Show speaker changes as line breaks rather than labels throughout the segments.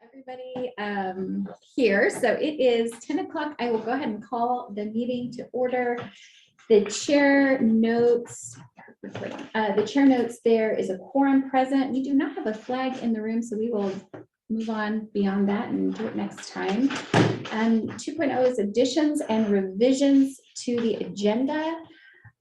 Everybody here. So it is 10 o'clock. I will go ahead and call the meeting to order. The chair notes, there is a quorum present. We do not have a flag in the room, so we will move on beyond that and do it next time. 2.0 is additions and revisions to the agenda.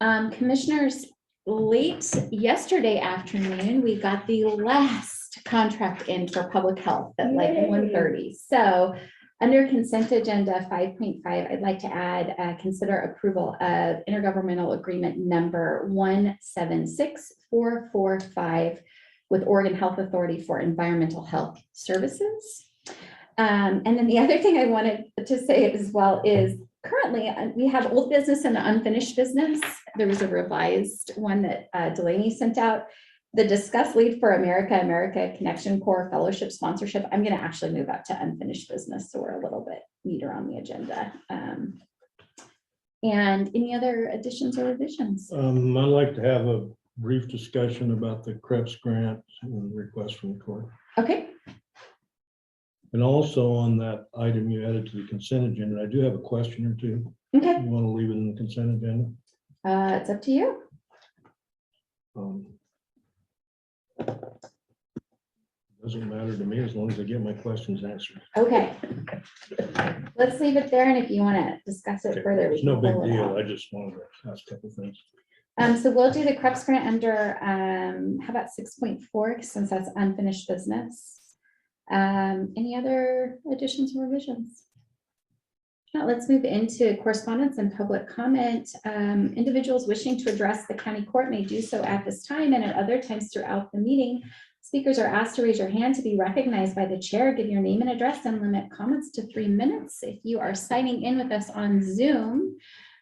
Commissioners, late yesterday afternoon, we got the last contract in for public health at like 1:30. So under consent agenda 5.5, I'd like to add consider approval of intergovernmental agreement number 176445 with Oregon Health Authority for Environmental Health Services. And then the other thing I wanted to say as well is currently we have old business and unfinished business. There was a revised one that Delaney sent out. The discuss lead for America Connection Corps Fellowship Sponsorship. I'm going to actually move up to unfinished business, so we're a little bit neater on the agenda. And any other additions or revisions?
I'd like to have a brief discussion about the CREPS grant and request from the court.
Okay.
And also on that item you added to the consent agenda, I do have a question or two.
Okay.
You want to leave it in the consent agenda?
It's up to you.
Doesn't matter to me as long as I get my questions answered.
Okay. Let's leave it there. And if you want to discuss it further,
It's no big deal. I just wanted to ask a couple things.
So we'll do the CREPS grant under, how about 6.4, since that's unfinished business. Any other additions or revisions? Now let's move into correspondence and public comment. Individuals wishing to address the county court may do so at this time and at other times throughout the meeting. Speakers are asked to raise your hand to be recognized by the chair. Give your name and address and limit comments to 3 minutes. If you are signing in with us on Zoom,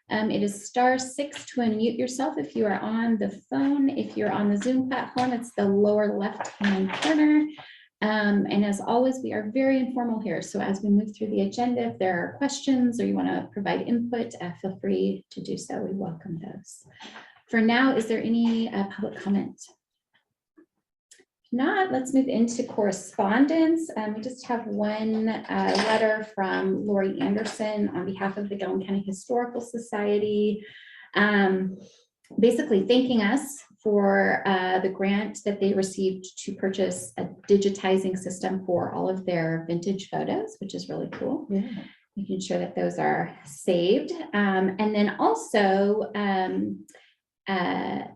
it is *6 to unmute yourself if you are on the phone. If you're on the Zoom platform, it's the lower left-hand corner. And as always, we are very informal here. So as we move through the agenda, if there are questions or you want to provide input, feel free to do so. We welcome those. For now, is there any public comment? If not, let's move into correspondence. We just have one letter from Lori Anderson on behalf of the Gilliam County Historical Society, basically thanking us for the grant that they received to purchase a digitizing system for all of their vintage photos, which is really cool. Yeah. Making sure that those are saved. And then also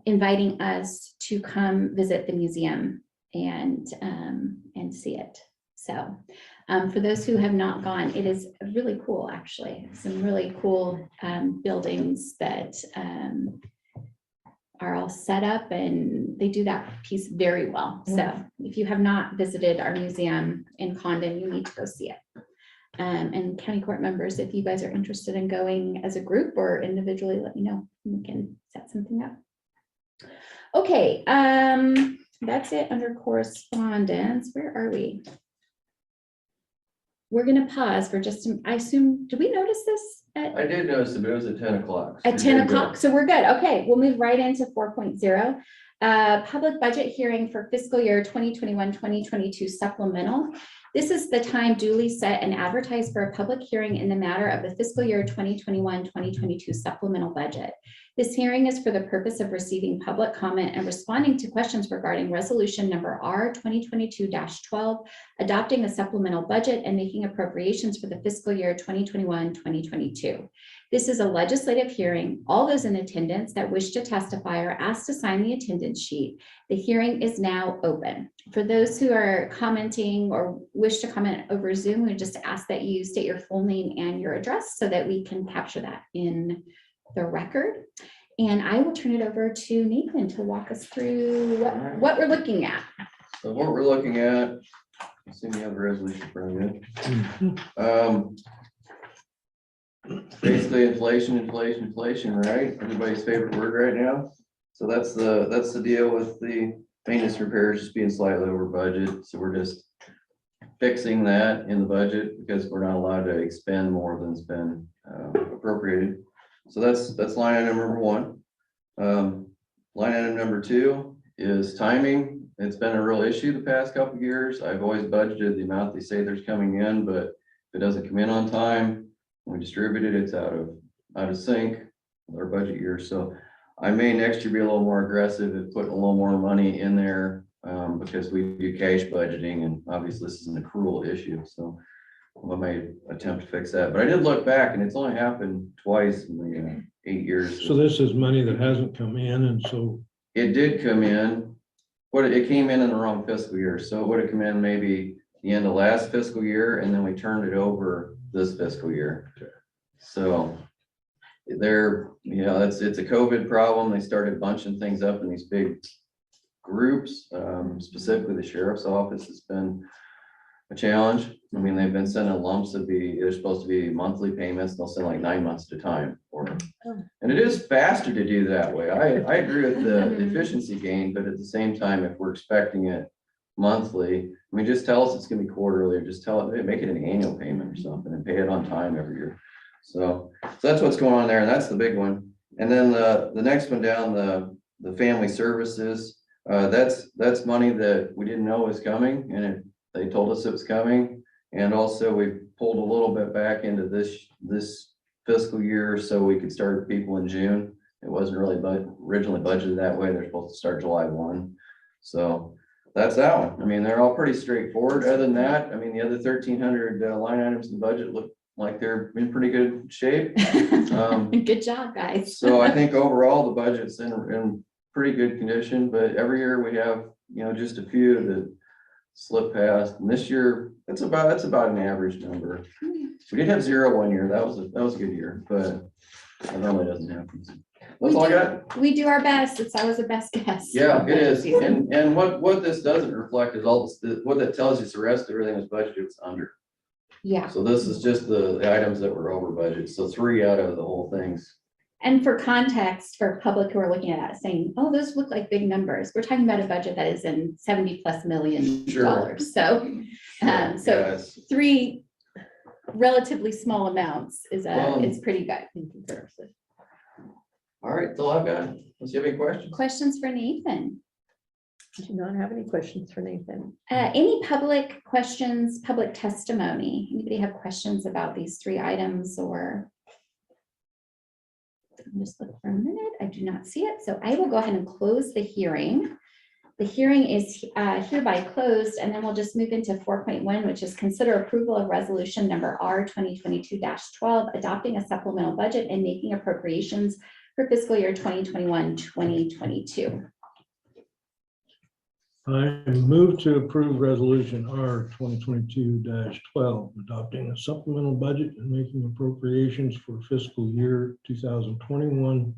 inviting us to come visit the museum and see it. So for those who have not gone, it is really cool, actually. Some really cool buildings that are all set up, and they do that piece very well. So if you have not visited our museum in Condon, you need to go see it. And county court members, if you guys are interested in going as a group or individually, let me know. We can set something up. Okay, that's it under correspondence. Where are we? We're going to pause for just, I assume, did we notice this?
I did notice it, but it was at 10 o'clock.
At 10 o'clock, so we're good. Okay, we'll move right into 4.0. Public budget hearing for fiscal year 2021-2022 supplemental. This is the time duly set and advertised for a public hearing in the matter of the fiscal year 2021-2022 supplemental budget. This hearing is for the purpose of receiving public comment and responding to questions regarding resolution number R 2022-12, adopting a supplemental budget and making appropriations for the fiscal year 2021-2022. This is a legislative hearing. All those in attendance that wish to testify are asked to sign the attendance sheet. The hearing is now open. For those who are commenting or wish to comment over Zoom, we just ask that you state your full name and your address so that we can capture that in the record. And I will turn it over to Nathan to walk us through what we're looking at.
So what we're looking at, I assume you have a resolution for you. Basically inflation, right? Everybody's favorite word right now. So that's the deal with the maintenance repairs just being slightly over budget. So we're just fixing that in the budget because we're not allowed to expend more than it's been appropriated. So that's line item number one. Line item number two is timing. It's been a real issue the past couple of years. I've always budgeted the amount they say there's coming in, but if it doesn't come in on time, when we distribute it, it's out of sync with our budget year. So I may next year be a little more aggressive and putting a little more money in there, because we do cash budgeting, and obviously this is an accrual issue. So I may attempt to fix that, but I did look back and it's only happened twice in the 8 years.
So this is money that hasn't come in, and so
It did come in, it came in the wrong fiscal year. So it would have come in maybe the end of last fiscal year, and then we turned it over this fiscal year.
Okay.
So there, it's a COVID problem. They started bunching things up in these big groups. Specifically the sheriff's office has been a challenge. I mean, they've been sending lumps they're supposed to be monthly payments. They'll send like 9 months at a time for them. And it is faster to do that way. I agree with the efficiency gain, but at the same time, if we're expecting it monthly, I mean, just tell us it's gonna be quarterly, or just tell it, make it an annual payment or something and pay it on time every year. So that's what's going on there, and that's the big one. And then the next one down, the family services, that's money that we didn't know was coming, and they told us it was coming. And also we pulled a little bit back into this fiscal year so we could start people in June. It wasn't really originally budgeted that way. They're supposed to start July 1. So that's that one. I mean, they're all pretty straightforward. Other than that, I mean, the other 1,300 line items in the budget look like they're in pretty good shape.
Good job, guys.
So I think overall the budget's in pretty good condition, but every year we have, just a few that slip past. And this year, that's about an average number. We did have 0 one year. That was a good year, but it normally doesn't happen. That's all I got.
We do our best. It's always a best guess.
Yeah, it is. And what this doesn't reflect is what that tells you is the rest of everything was budgeted was under.
Yeah.
So this is just the items that were over budget. So 3 out of the whole things.
And for context, for public who are looking at it saying, oh, those look like big numbers, we're talking about a budget that is in $70+ million.
Sure.
So,
Yes.
3 relatively small amounts is it's pretty good in comparison.
All right, that's all I've got. Unless you have any questions.
Questions for Nathan?
I do not have any questions for Nathan.
Any public questions, public testimony? Anybody have questions about these 3 items, or? I'll just look for a minute. I do not see it. So I will go ahead and close the hearing. The hearing is hereby closed, and then we'll just move into 4.1, which is consider approval of resolution number R 2022-12, adopting a supplemental budget and making appropriations for fiscal year 2021-2022.
I move to approve resolution R 2022-12, adopting a supplemental budget and making appropriations for fiscal year 2021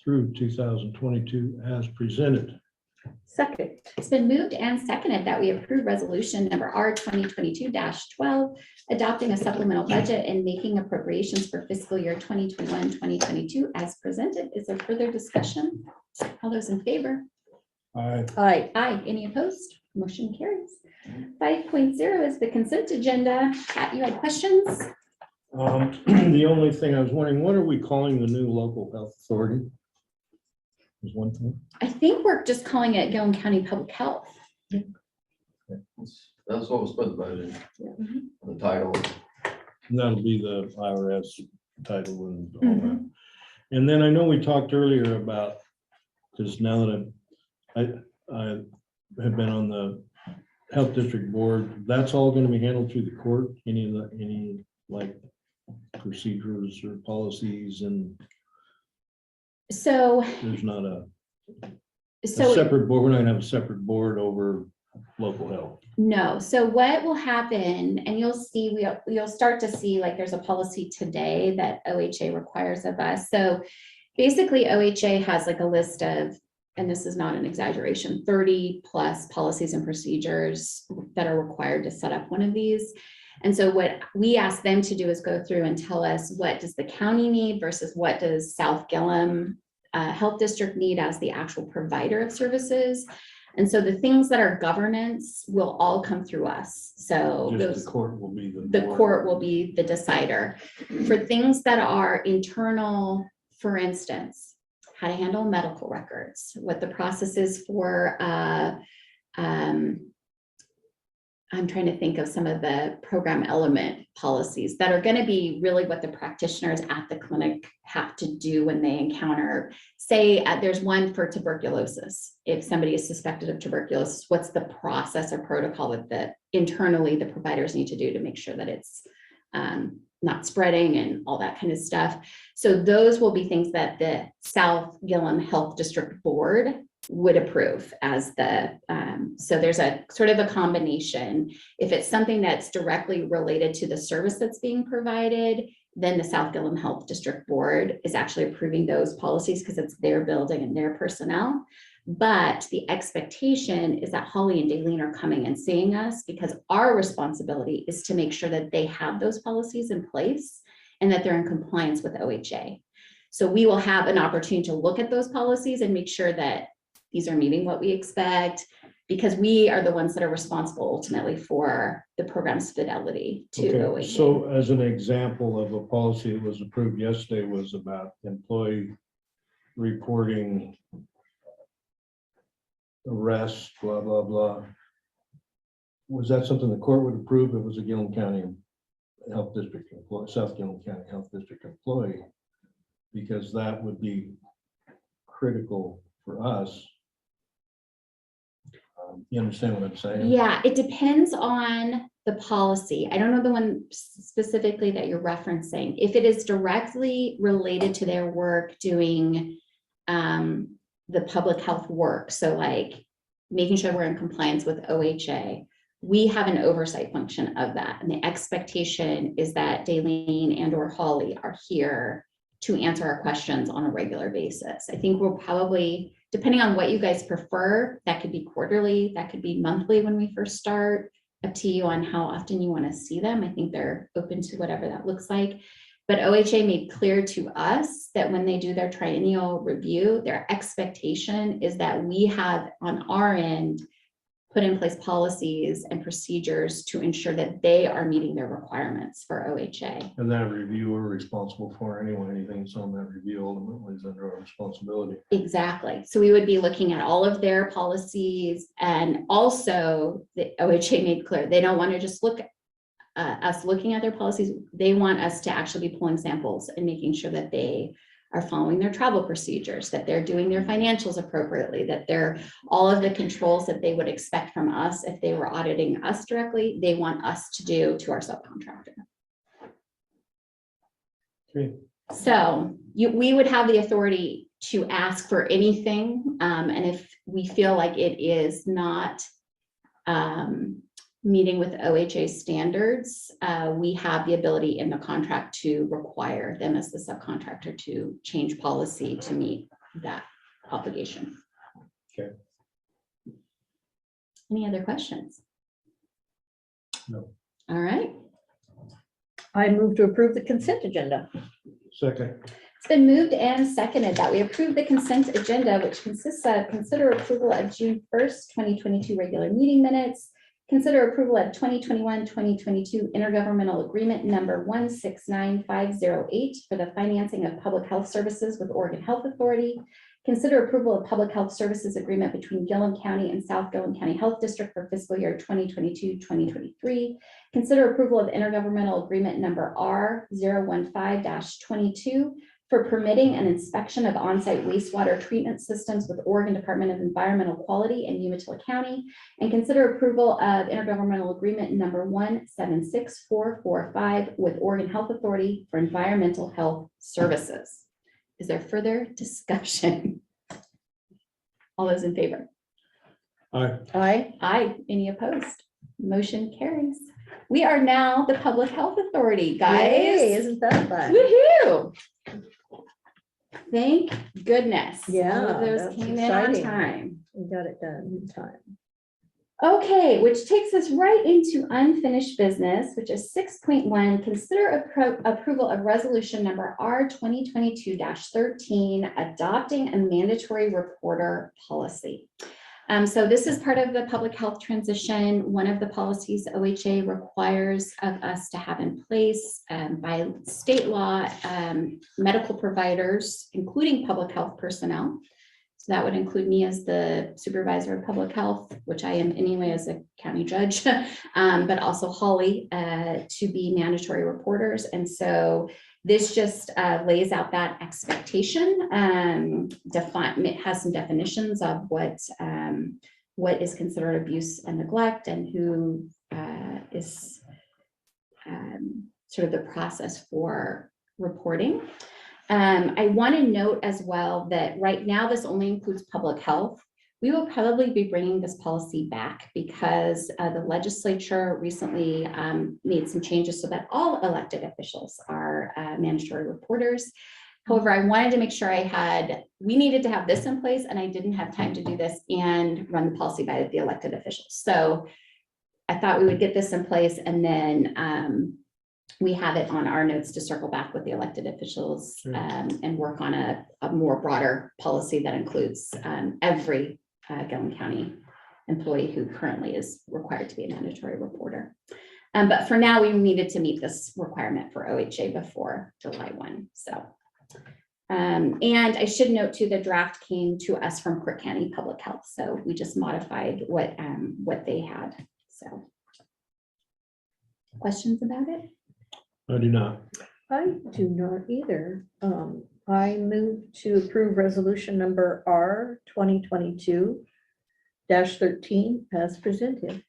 through 2022 as presented.
Second.
It's been moved and seconded that we approve resolution number R 2022-12, adopting a supplemental budget and making appropriations for fiscal year 2021-2022 as presented. Is there further discussion? All those in favor?
Aye.
Aye.
Aye. Any opposed? Motion carries. 5.0 is the consent agenda. Pat, you had questions?
The only thing I was wondering, what are we calling the new local health authority? Is one thing.
I think we're just calling it Gilliam County Public Health.
That's what was put in the budget.
Mhm.
The title.
And that'll be the IRS title and all that. And then I know we talked earlier about, because now that I have been on the health district board, that's all going to be handled through the court, any like procedures or policies, and
So,
there's not a separate board. We're not gonna have a separate board over local health.
no. So what will happen, and you'll see, you'll start to see, like, there's a policy today that OHA requires of us. So basically OHA has like a list of, and this is not an exaggeration, 30+ policies and procedures that are required to set up one of these. And so what we ask them to do is go through and tell us, what does the county need versus what does South Gilliam Health District need as the actual provider of services. And so the things that are governance will all come through us. So
Just
those,
the court will be
the
board.
court will be the decider. For things that are internal, for instance, how to handle medical records, what the process is for, I'm trying to think of some of the program element policies that are going to be really what the practitioners at the clinic have to do when they encounter, say, there's one for tuberculosis. If somebody is suspected of tuberculosis, what's the process or protocol that internally the providers need to do to make sure that it's not spreading and all that kind of stuff. So those will be things that the South Gilliam Health District Board would approve as the, so there's a sort of a combination. If it's something that's directly related to the service that's being provided, then the South Gilliam Health District Board is actually approving those policies because it's their building and their personnel. But the expectation is that Holly and Daleen are coming and seeing us because our responsibility is to make sure that they have those policies in place and that they're in compliance with OHA. So we will have an opportunity to look at those policies and make sure that these are meeting what we expect, because we are the ones that are responsible ultimately for the program's fidelity to OHA.
So as an example of a policy that was approved yesterday was about employee reporting arrests, blah, blah, blah. Was that something the court would approve? It was a Gilliam County Health District employee, South Gilliam County Health District employee, because that would be critical for us. You understand what I'm saying?
Yeah, it depends on the policy. I don't know the one specifically that you're referencing. If it is directly related to their work doing the public health work, so like making sure we're in compliance with OHA, we have an oversight function of that. And the expectation is that Daleen and or Holly are here to answer our questions on a regular basis. I think we'll probably, depending on what you guys prefer, that could be quarterly, that could be monthly when we first start, up to you on how often you want to see them. I think they're open to whatever that looks like. But OHA made clear to us that when they do their triennial review, their expectation is that we have on our end put in place policies and procedures to ensure that they are meeting their requirements for OHA.
And that review we're responsible for anyway. Anything that's on that review ultimately is under our responsibility.
Exactly. So we would be looking at all of their policies, and also the OHA made clear they don't want to just look us looking at their policies. They want us to actually be pulling samples and making sure that they are following their travel procedures, that they're doing their financials appropriately, that they're all of the controls that they would expect from us if they were auditing us directly, they want us to do to our subcontractor.
Okay.
So we would have the authority to ask for anything. And if we feel like it is not meeting with OHA standards, we have the ability in the contract to require them as the subcontractor to change policy to meet that obligation.
Okay.
Any other questions?
No.
All right.
I move to approve the consent agenda.
Second.
It's been moved and seconded that we approve the consent agenda, which consists of consider approval of June 1st, 2022 regular meeting minutes, consider approval of 2021-2022 intergovernmental agreement number 169508 for the financing of public health services with Oregon Health Authority, consider approval of public health services agreement between Gilliam County and South Gilliam County Health District for fiscal year 2022-2023, consider approval of intergovernmental agreement number R015-22 for permitting an inspection of on-site wastewater treatment systems with Oregon Department of Environmental Quality in Umatilla County, and consider approval of intergovernmental agreement number 176445 with Oregon Health Authority for environmental health services. Is there further discussion? All those in favor?
Aye.
Aye.
Aye. Any opposed? Motion carries. We are now the Public Health Authority, guys.
Yay, isn't that fun?
Woohoo! Thank goodness.
Yeah,
All of those
that's
came in on
exciting.
time.
We got it done in time.
Okay, which takes us right into unfinished business, which is 6.1, consider approval of resolution number R 2022-13, adopting a mandatory reporter policy. So this is part of the public health transition. One of the policies OHA requires of us to have in place by state law, medical providers, including public health personnel. So that would include me as the supervisor of public health, which I am anyway as a county judge, but also Holly to be mandatory reporters. And so this just lays out that expectation, it has some definitions of what is considered abuse and neglect and who is sort of the process for reporting. I want to note as well that right now this only includes public health. We will probably be bringing this policy back because the legislature recently made some changes so that all elected officials are mandatory reporters. However, I wanted to make sure we needed to have this in place, and I didn't have time to do this and run the policy by the elected officials. So I thought we would get this in place, and then we have it on our notes to circle back with the elected officials and work on a more broader policy that includes every Gilliam County employee who currently is required to be a mandatory reporter. But for now, we needed to meet this requirement for OHA before July 1. So, and I should note too, the draft came to us from Clerk County Public Health. So we just modified what they had. So questions about it?
I do not.
I do not either. I move to approve resolution number R 2022-13 as presented.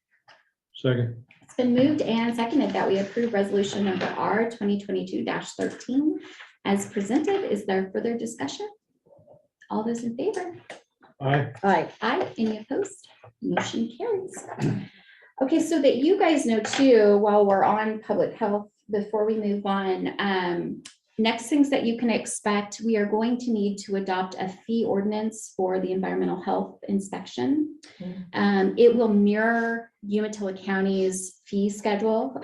Second.
It's been moved and seconded that we approve resolution number R 2022-13 as presented. Is there further discussion? All those in favor?
Aye.
Aye.
Aye. Any opposed? Motion carries. Okay, so that you guys know too, while we're on public health, before we move on, next things that you can expect, we are going to need to adopt a fee ordinance for the environmental health inspection. It will mirror Umatilla County's fee schedule,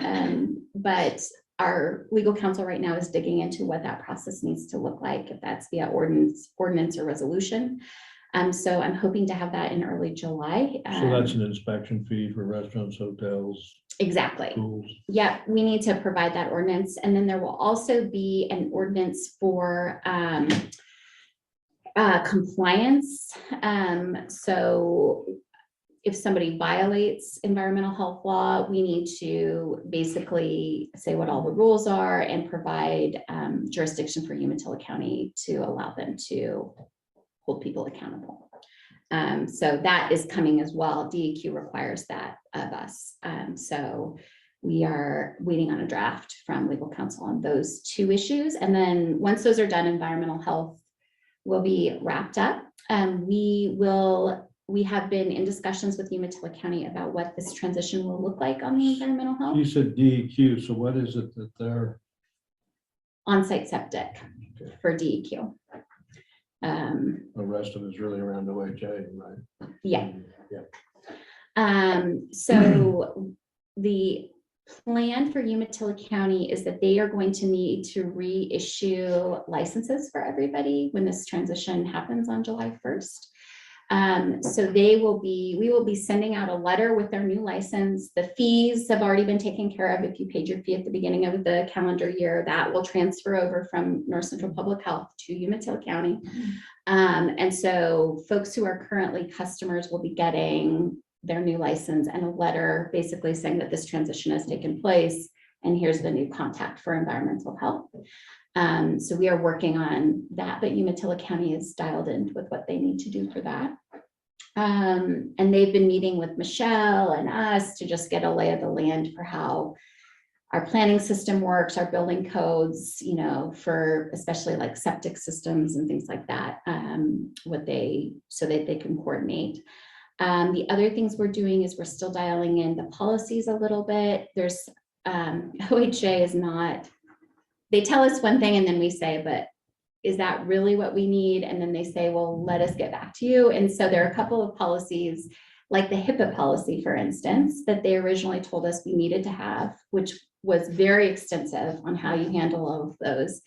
but our legal counsel right now is digging into what that process needs to look like, if that's via ordinance or resolution. So I'm hoping to have that in early July.
So that's an inspection fee for restaurants, hotels,
Exactly.
schools.
Yeah, we need to provide that ordinance. And then there will also be an ordinance for compliance. So if somebody violates environmental health law, we need to basically say what all the rules are and provide jurisdiction for Umatilla County to allow them to hold people accountable. So that is coming as well. DEQ requires that of us. So we are waiting on a draft from legal counsel on those two issues. And then once those are done, environmental health will be wrapped up. We have been in discussions with Umatilla County about what this transition will look like on the environmental health.
You said DEQ, so what is it that they're?
On-site septic for DEQ.
The rest of it's really around OHA, right?
Yeah.
Yeah.
So the plan for Umatilla County is that they are going to need to reissue licenses for everybody when this transition happens on July 1st. So we will be sending out a letter with their new license. The fees have already been taken care of. If you paid your fee at the beginning of the calendar year, that will transfer over from North Central Public Health to Umatilla County. And so folks who are currently customers will be getting their new license and a letter basically saying that this transition has taken place and here's the new contact for environmental health. So we are working on that, but Umatilla County is dialed in with what they need to do for that. And they've been meeting with Michelle and us to just get a lay of the land for how our planning system works, our building codes, you know, for especially like septic systems and things like that, so that they can coordinate. The other things we're doing is we're still dialing in the policies a little bit. There's OHA is not, they tell us one thing and then we say, but is that really what we need? And then they say, well, let us get back to you. And so there are a couple of policies like the HIPAA policy, for instance, that they originally told us we needed to have, which was very extensive on how you handle all of those.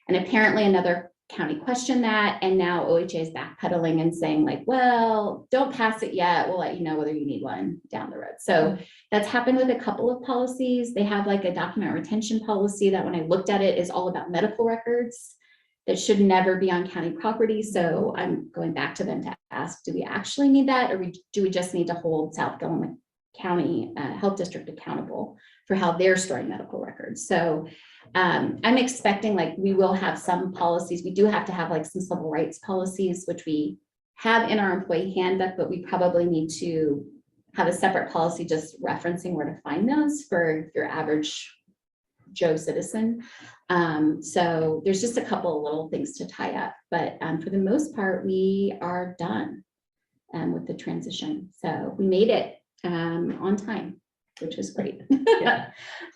And apparently another county questioned that, and now OHA is backpedaling and saying like, well, don't pass it yet. We'll let you know whether you need one down the road. So that's happened with a couple of policies. They have like a document retention policy that when I looked at it is all about medical records that should never be on county property. So I'm going back to them to ask, do we actually need that? Or do we just need to hold South Gilliam County Health District accountable for how they're storing medical records? So I'm expecting like we will have some policies. We do have to have like some civil rights policies, which we have in our employee handbook, but we probably need to have a separate policy just referencing where to find those for your average Joe citizen. So there's just a couple of little things to tie up, but for the most part, we are done with the transition. So we made it on time, which was great.
Yeah.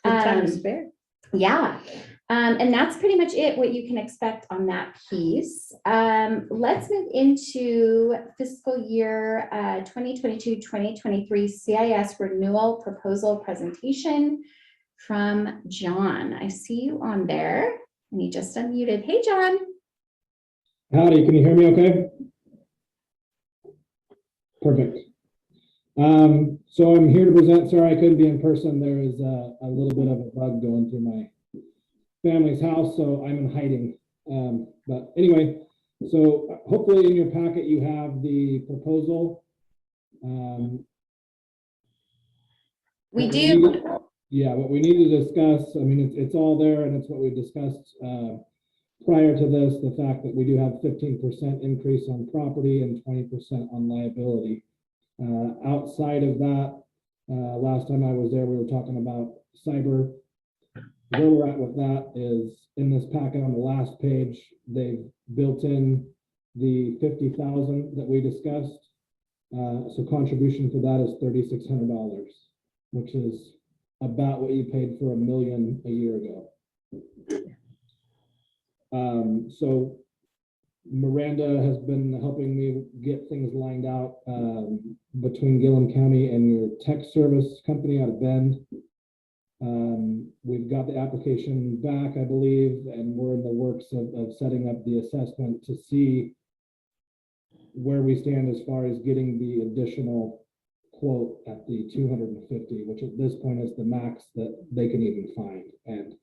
Good time to spare.
Yeah. And that's pretty much it, what you can expect on that piece. Let's move into fiscal year 2022-2023 CIS renewal proposal presentation from John. I see you on there and you just unmuted. Hey, John.
Howdy, can you hear me okay? Perfect. So I'm here to present, sorry I couldn't be in person. There is a little bit of a bug going through my family's house, so I'm in hiding. But anyway, so hopefully in your packet you have the proposal.
We do.
Yeah, what we need to discuss, I mean, it's all there and it's what we discussed prior to this, the fact that we do have 15% increase on property and 20% on liability. Outside of that, last time I was there, we were talking about cyber. Where we're at with that is in this packet on the last page, they've built in the 50,000 that we discussed. So contribution for that is $3,600, which is about what you paid for $1 million a year ago. So Miranda has been helping me get things lined out between Gilliam County and your tech service company out of Bend. We've got the application back, I believe, and we're in the works of setting up the assessment to see where we stand as far as getting the additional quote at the 250, which at this point is the max that they can even find. And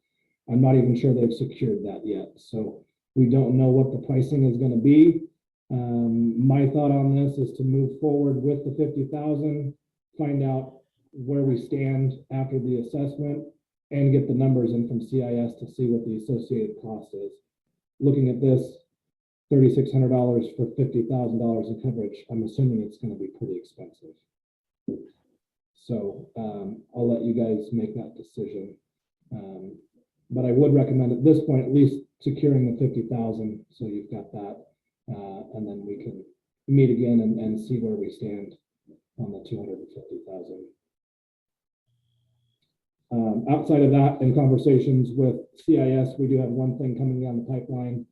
I'm not even sure they've secured that yet. So we don't know what the pricing is going to be. My thought on this is to move forward with the 50,000, find out where we stand after the assessment, and get the numbers in from CIS to see what the associated cost is. Looking at this, $3,600 for $50,000 in coverage, I'm assuming it's going to be pretty expensive. So I'll let you guys make that decision. But I would recommend at this point, at least securing the 50,000. So you've got that. And then we can meet again and see where we stand on the 250,000. Outside of that, in conversations with CIS, we do have one thing coming down the pipeline.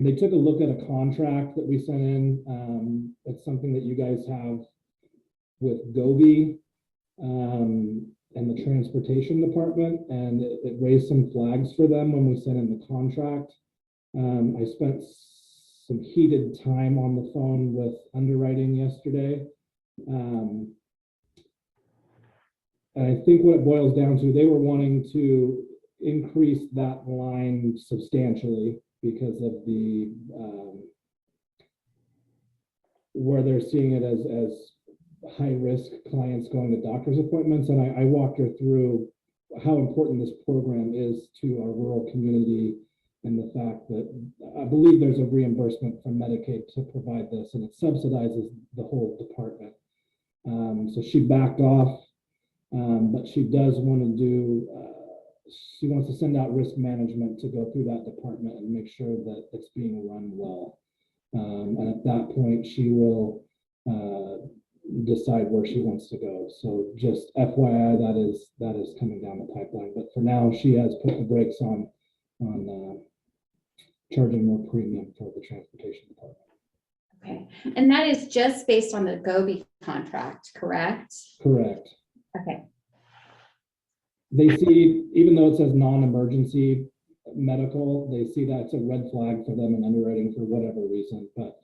They took a look at a contract that we sent in. It's something that you guys have with Gobi and the transportation department, and it raised some flags for them when we sent in the contract. I spent some heated time on the phone with underwriting yesterday. And I think what it boils down to, they were wanting to increase that line substantially because of the where they're seeing it as high risk clients going to doctor's appointments. And I walked her through how important this program is to our rural community, and the fact that I believe there's a reimbursement from Medicaid to provide this, and it subsidizes the whole department. So she backed off, but she does want to do, she wants to send out risk management to go through that department and make sure that it's being run well. And at that point, she will decide where she wants to go. So just FYI, that is coming down the pipeline. But for now, she has put the brakes on charging more premium for the transportation department.
Okay, and that is just based on the Gobi contract, correct?
Correct.
Okay.
They see, even though it says non-emergency, medical, they see that's a red flag for them in underwriting for whatever reason, but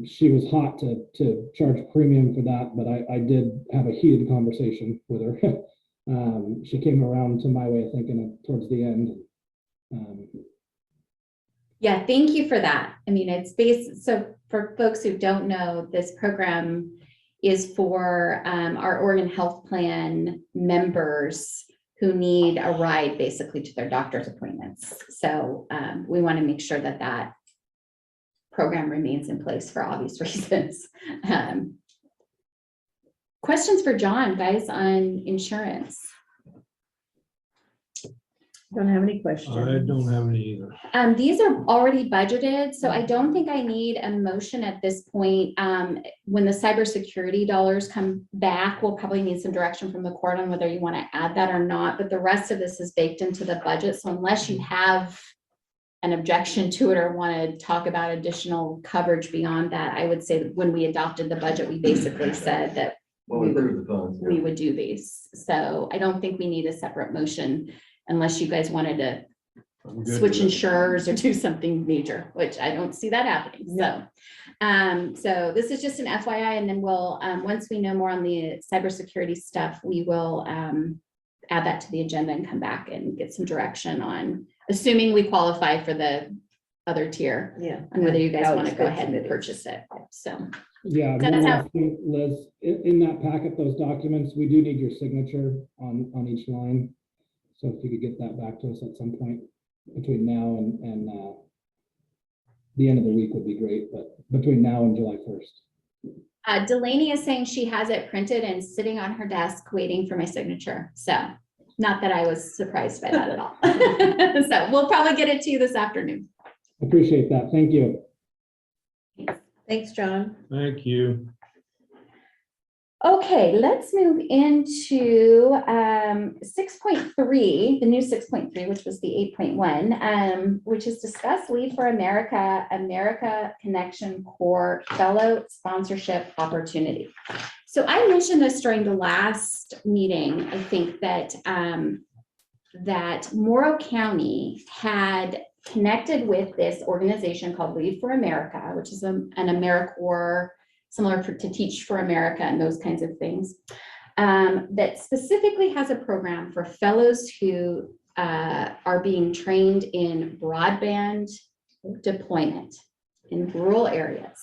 she was hot to charge premium for that, but I did have a heated conversation with her. She came around to my way of thinking towards the end.
Yeah, thank you for that. I mean, it's based, so for folks who don't know, this program is for our Oregon Health Plan members who need a ride basically to their doctor's appointments. So we want to make sure that that program remains in place for obvious reasons. Questions for John, guys, on insurance?
Don't have any questions.
I don't have any either.
These are already budgeted, so I don't think I need a motion at this point. When the cybersecurity dollars come back, we'll probably need some direction from the court on whether you want to add that or not, but the rest of this is baked into the budget. So unless you have an objection to it or want to talk about additional coverage beyond that, I would say that when we adopted the budget, we basically said that
Well, we approved the funds.
we would do these. So I don't think we need a separate motion unless you guys wanted to
I'm good
switch
with it.
insurers or do something major, which I don't see that happening. So, so this is just an FYI, and then we'll, once we know more on the cybersecurity stuff, we will add that to the agenda and come back and get some direction on, assuming we qualify for the other tier,
Yeah.
on whether you guys
How
want to go ahead and
expensive it is.
purchase it. So,
Yeah,
Does that
one
sound-
last thing, Liz, in that packet, those documents, we do need your signature on each line. So if you could get that back to us at some point between now and the end of the week would be great, but between now and July 1st.
Delaney is saying she has it printed and sitting on her desk waiting for my signature. So not that I was surprised by that at all. So we'll probably get it to you this afternoon.
Appreciate that. Thank you.
Thanks, John.
Thank you.
Okay, let's move into 6.3, the new 6.3, which was the 8.1, which is discuss Lead for America, America Connection Corps Fellow Sponsorship Opportunity. So I mentioned this during the last meeting. I think that that Morrow County had connected with this organization called Lead for America, which is an AmeriCorps, similar to Teach for America and those kinds of things, that specifically has a program for fellows who are being trained in broadband deployment in rural areas.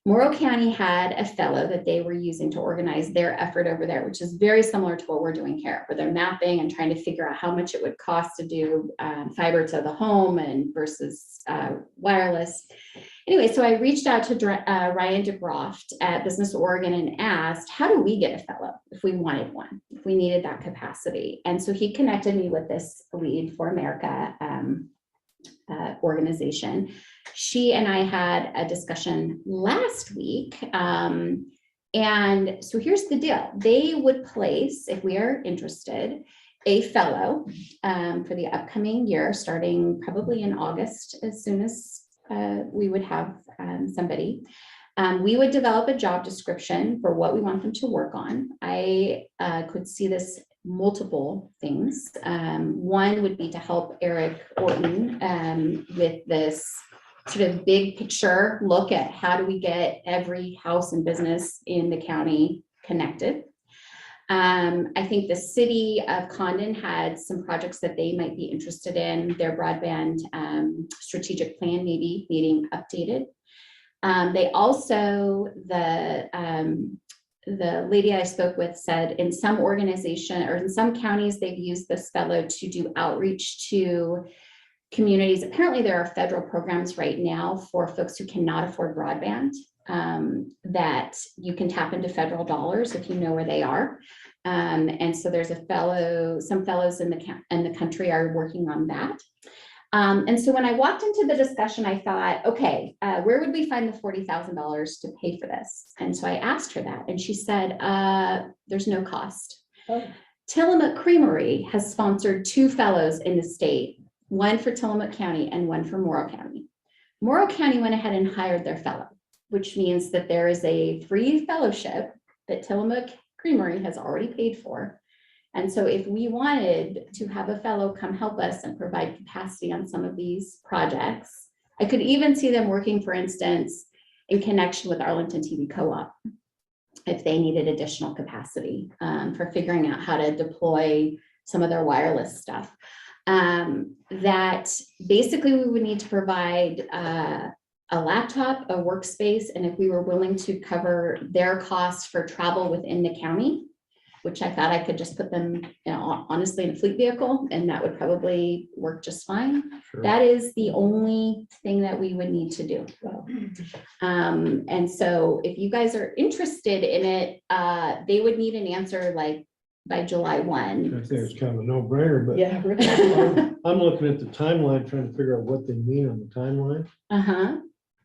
Morrow County had a fellow that they were using to organize their effort over there, which is very similar to what we're doing here, where they're mapping and trying to figure out how much it would cost to do fiber to the home and versus wireless. Anyway, so I reached out to Ryan DeGroft at Business Oregon and asked, how do we get a fellow if we wanted one, if we needed that capacity? And so he connected me with this Lead for America organization. She and I had a discussion last week. And so here's the deal. They would place, if we are interested, a fellow for the upcoming year, starting probably in August, as soon as we would have somebody. We would develop a job description for what we want them to work on. I could see this multiple things. One would be to help Eric Orton with this sort of big picture look at how do we get every house and business in the county connected. I think the city of Condon had some projects that they might be interested in, their broadband strategic plan maybe needing updated. They also, the lady I spoke with said in some organization or in some counties, they've used this fellow to do outreach to communities. Apparently there are federal programs right now for folks who cannot afford broadband that you can tap into federal dollars if you know where they are. And so there's some fellows in the country are working on that. And so when I walked into the discussion, I thought, okay, where would we find the $40,000 to pay for this? And so I asked her that, and she said, there's no cost.
Oh.
Tillamook Creamery has sponsored 2 fellows in the state, one for Tillamook County and one for Morrow County. Morrow County went ahead and hired their fellow, which means that there is a free fellowship that Tillamook Creamery has already paid for. And so if we wanted to have a fellow come help us and provide capacity on some of these projects, I could even see them working, for instance, in connection with Arlington TV Co-op, if they needed additional capacity for figuring out how to deploy some of their wireless stuff. That basically we would need to provide a laptop, a workspace, and if we were willing to cover their costs for travel within the county, which I thought I could just put them, you know, honestly, in a fleet vehicle, and that would probably work just fine.
Sure.
That is the only thing that we would need to do. And so if you guys are interested in it, they would need an answer like by July 1.
I think it's kind of a no-brainer, but
Yeah, really.
I'm looking at the timeline, trying to figure out what they mean on the timeline.
Uh-huh.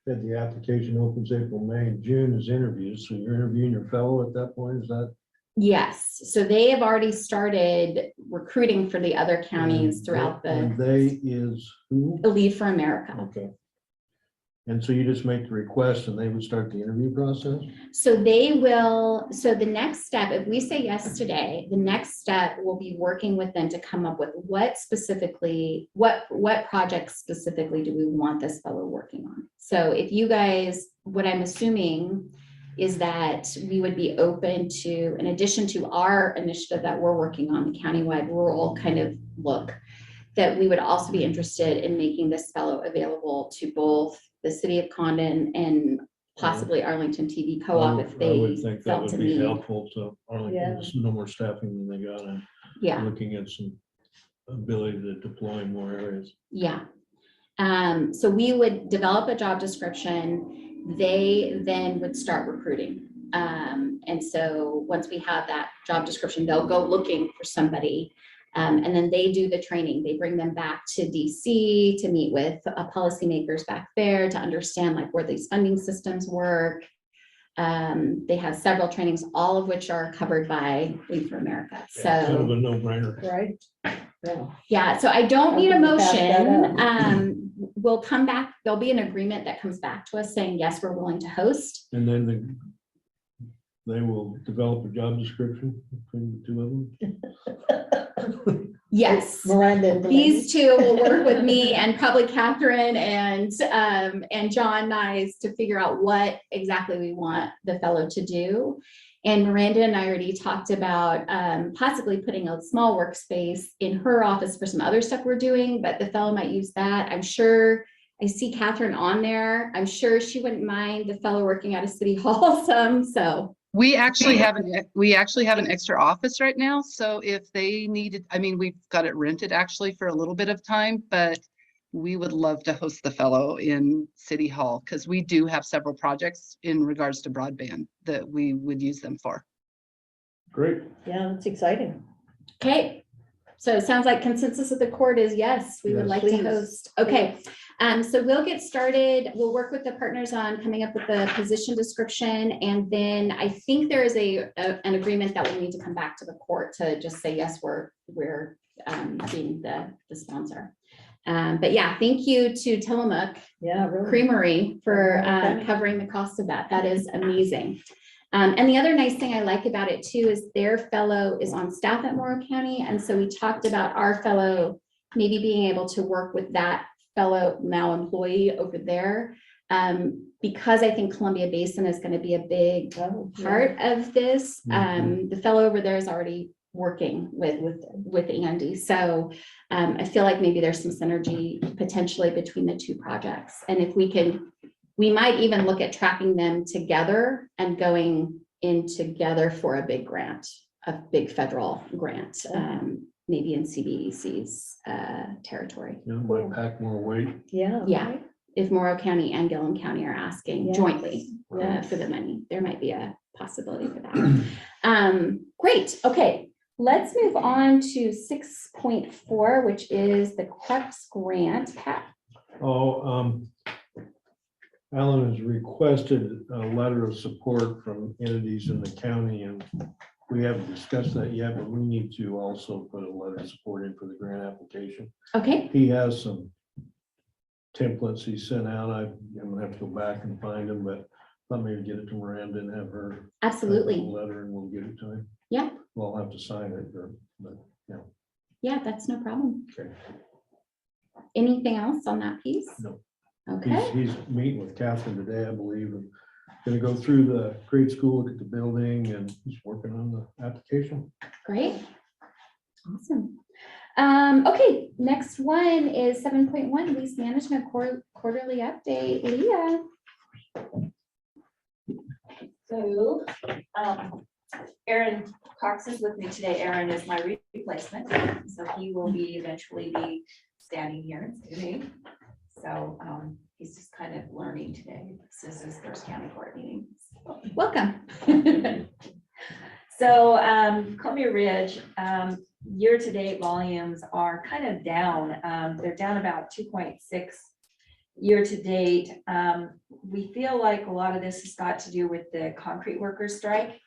That the application opens April, May, and June is interviews, so you're interviewing your fellow at that point, is that?
Yes, so they have already started recruiting for the other counties throughout
And
the
they is who?
Lead for America.
Okay. And so you just make the request and they would start the interview process?
So they will, so the next step, if we say yes today, the next step will be working with them to come up with what specifically, what projects specifically do we want this fellow working on? So if you guys, what I'm assuming is that we would be open to, in addition to our initiative that we're working on, the countywide rural kind of look, that we would also be interested in making this fellow available to both the city of Condon and possibly Arlington TV Co-op if
I would
they
think that
felt
would
a
be
need.
helpful to Arlington,
Yeah.
there's no more staffing than they got, and
Yeah,
looking at some ability to deploy in more areas.
yeah. So we would develop a job description. They then would start recruiting. And so once we have that job description, they'll go looking for somebody. And then they do the training. They bring them back to DC to meet with policymakers back there to understand like where these funding systems work. They have several trainings, all of which are covered by Lead for America.
Kind of
So
a no-brainer.
Right? Yeah.
yeah, so I don't
How
need a
can we pass that
motion. We'll come back. There'll be an agreement that comes back to us saying, yes, we're willing to host.
And then they will develop a job description between the two of them?
Yes.
Miranda and
These two will work with me and probably Catherine and John Nyes to figure out what exactly we want the fellow to do. And Miranda and I already talked about possibly putting a small workspace in her office for some other stuff we're doing, but the fellow might use that. I'm sure I see Catherine on there. I'm sure she wouldn't mind the fellow working out of City Hall some, so.
We actually have an extra office right now. So if they needed, I mean, we've got it rented actually for a little bit of time, but we would love to host the fellow in City Hall because we do have several projects in regards to broadband that we would use them for.
Great.
Yeah, that's exciting.
Okay, so it sounds like consensus of the court is yes, we would
Yes.
like to
Please.
host. Okay, so we'll get started. We'll work with the partners on coming up with the position description. And then I think there is an agreement that will need to come back to the court to just say, yes, we're being the sponsor. But yeah, thank you to Tillamook
Yeah, really.
Creamery for
Okay.
covering the cost of that. That is amazing. And the other nice thing I like about it too is their fellow is on staff at Morrow County. And so we talked about our fellow maybe being able to work with that fellow now employee over there. Because I think Columbia Basin is going to be a big
Oh, yeah.
part of this.
Mhm.
The fellow over there is already working with Andy. So I feel like maybe there's some synergy potentially between the two projects. And if we might even look at tracking them together and going in together for a big grant, a big federal grant, maybe in CBEC's territory.
You know, might pack more weight.
Yeah.
Yeah.
right.
If Morrow County and Gilliam County are asking
Yes.
jointly
Yes.
for the money, there might be a possibility for that. Great. Okay. Let's move on to 6.4, which is the CREPS grant. Pat.
Alan has requested a letter of support from entities in the county, and we haven't discussed that yet, but we need to also put a letter of support in for the grant application.
Okay.
He has some templates he sent out. I'm gonna have to go back and find them, but let me get it to Miranda and have her type
Absolutely.
a letter and we'll get it to him.
Yeah.
we'll have to sign it, but,
Yeah, that's no problem.
okay.
Anything else on that piece?
No.
Okay,
He's meeting with Catherine today, I believe, and gonna go through the grade school, look at the building, and he's working on the application.
great. Awesome. Okay, next one is 7.1 lease management quarterly update. Leah.
So, Aaron Cox is with me today. Aaron is my replacement, so he will eventually be standing here instead of me. So, he's just kind of learning today. This is his first county court meeting.
Welcome.
So, Columbia Ridge, year-to-date volumes are kind of down. They're down about 2.6 year-to-date. We feel like a lot of this has got to do with the concrete workers strike.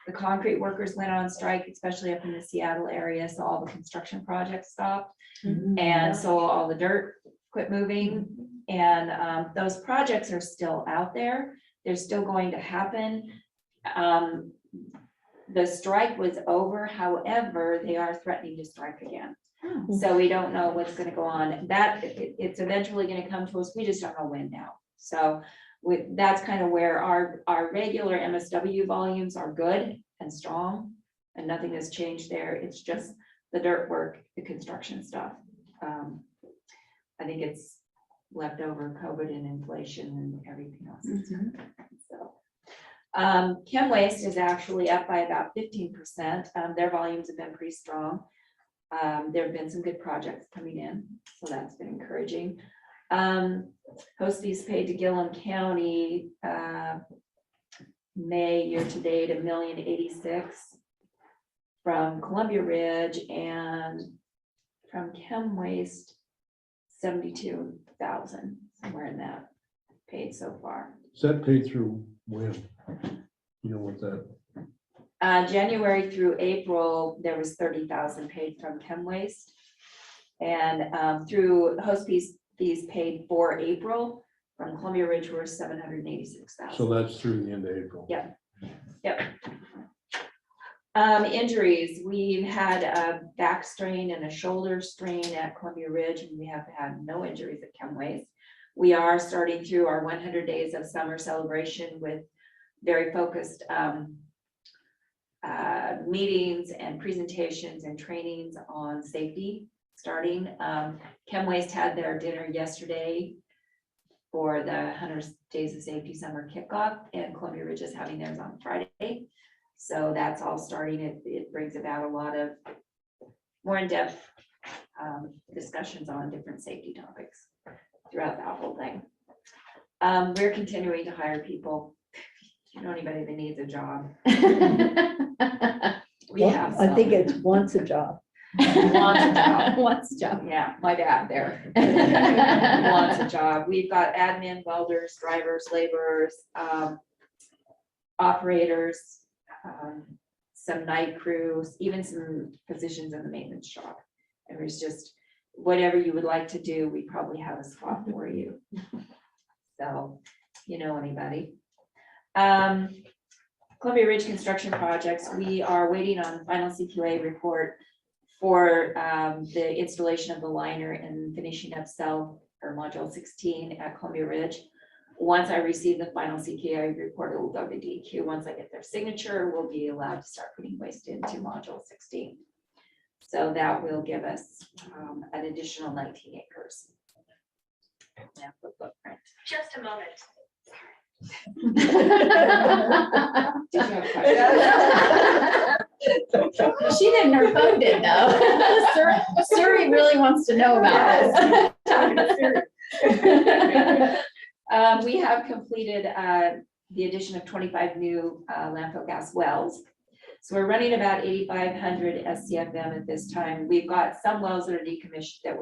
The concrete workers went on strike, especially up in the Seattle area, so all the construction projects stopped. And so all the dirt quit moving, and those projects are still out there. They're still going to happen. The strike was over, however, they are threatening to strike again. So we don't know what's gonna go on. That, it's eventually gonna come to us, we just don't know when now. So that's kind of where our regular MSW volumes are good and strong, and nothing has changed there. It's just the dirt work, the construction stuff. I think it's leftover COVID and inflation and everything else. So, Chem Waste is actually up by about 15%. Their volumes have been pretty strong. There have been some good projects coming in, so that's been encouraging. Host fees paid to Gilliam County, May year-to-date, $1,086,000 from Columbia Ridge, and from Chem Waste, 72,000, somewhere in that paid so far.
Is that paid through when? You know what that,
January through April, there was 30,000 paid from Chem Waste. And through host fees paid for April from Columbia Ridge were 786,000.
so that's through the end of April?
Yeah. Yep. Injuries, we've had a back strain and a shoulder strain at Columbia Ridge, and we have had no injuries at Chem Waste. We are starting through our 100 days of summer celebration with very focused meetings and presentations and trainings on safety starting. Chem Waste had their dinner yesterday for the 100 Days of Safety Summer Kickoff, and Columbia Ridge is having theirs on Friday. So that's all starting. It brings about a lot of more in-depth discussions on different safety topics throughout that whole thing. We're continuing to hire people. If you know anybody that needs a job, we have
I think
some.
it's once a job.
Wants a job.
What's job?
Yeah, my dad there. Wants a job. We've got admin, welders, drivers, laborers, operators, some night crews, even some positions in the maintenance shop. And there's just whatever you would like to do, we probably have a spot for you. So, you know anybody. Columbia Ridge construction projects, we are waiting on the final CQA report for the installation of the liner and finishing up cell or module 16 at Columbia Ridge. Once I receive the final CQA report, it will go to DQ. Once I get their signature, we'll be allowed to start putting waste into module 16. So that will give us an additional 19 acres.
Just a moment.
Did you have questions?
She didn't, her phone did though. Siri really wants to know about this.
We have completed the addition of 25 new landfill gas wells. So we're running about 8,500 SCFM at this time. We've got some wells that are decommissioned that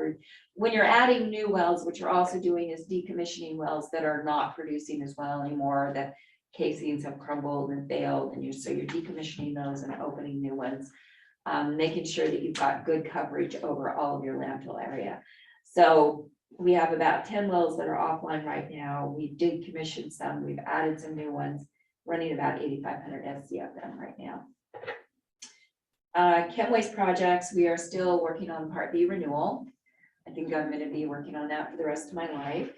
when you're adding new wells, what you're also doing is decommissioning wells that are not producing as well anymore, that casings have crumbled and failed, and so you're decommissioning those and opening new ones, making sure that you've got good coverage over all of your landfill area. So we have about 10 wells that are offline right now. We did commission some, we've added some new ones, running about 8,500 SCFM right now. Chem waste projects, we are still working on Part B renewal. I think I'm gonna be working on that for the rest of my life.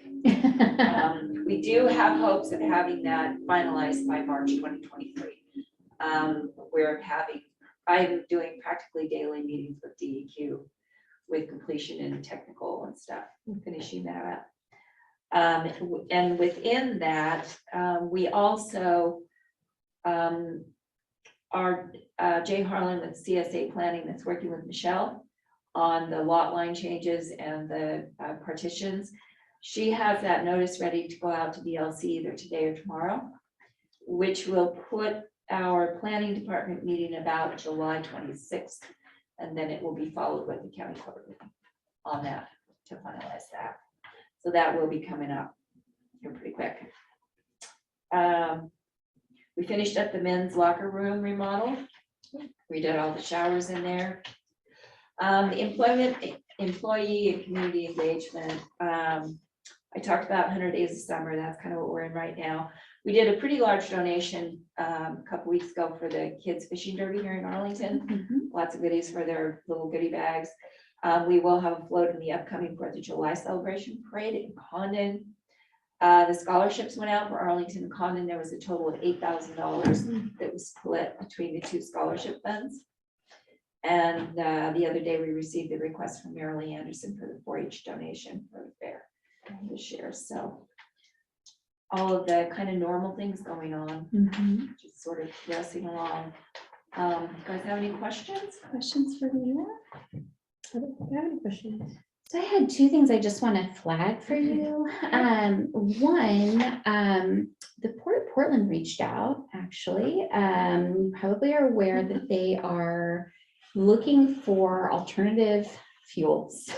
We do have hopes of having that finalized by March 2023. I'm doing practically daily meetings with DEQ with completion and technical and stuff, finishing that up. And within that, we also are Jay Harlan with CSA Planning that's working with Michelle on the lot line changes and the partitions. She has that notice ready to go out to DLC either today or tomorrow, which will put our planning department meeting about July 26th. And then it will be followed with the county court meeting on that to finalize that. So that will be coming up here pretty quick. We finished up the men's locker room remodel. We did all the showers in there. The employee and community engagement. I talked about 100 Days of Summer. That's kind of what we're in right now. We did a pretty large donation a couple weeks ago for the kids fishing derby here in Arlington. Lots of goodies for their little goodie bags. We will have a float in the upcoming 4th of July celebration parade in Condon. The scholarships went out for Arlington and Condon. There was a total of $8,000 that was split between the two scholarship funds. And the other day we received a request from Marilee Anderson for the 4-H donation for the fair this year. So all of the kind of normal things going on, just sort of progressing along. You guys have any questions?
Questions for Leah?
I don't think I have any questions.
So I had two things I just want to flag for you. One, the Port of Portland reached out, actually. You probably are aware that they are looking for alternative fuels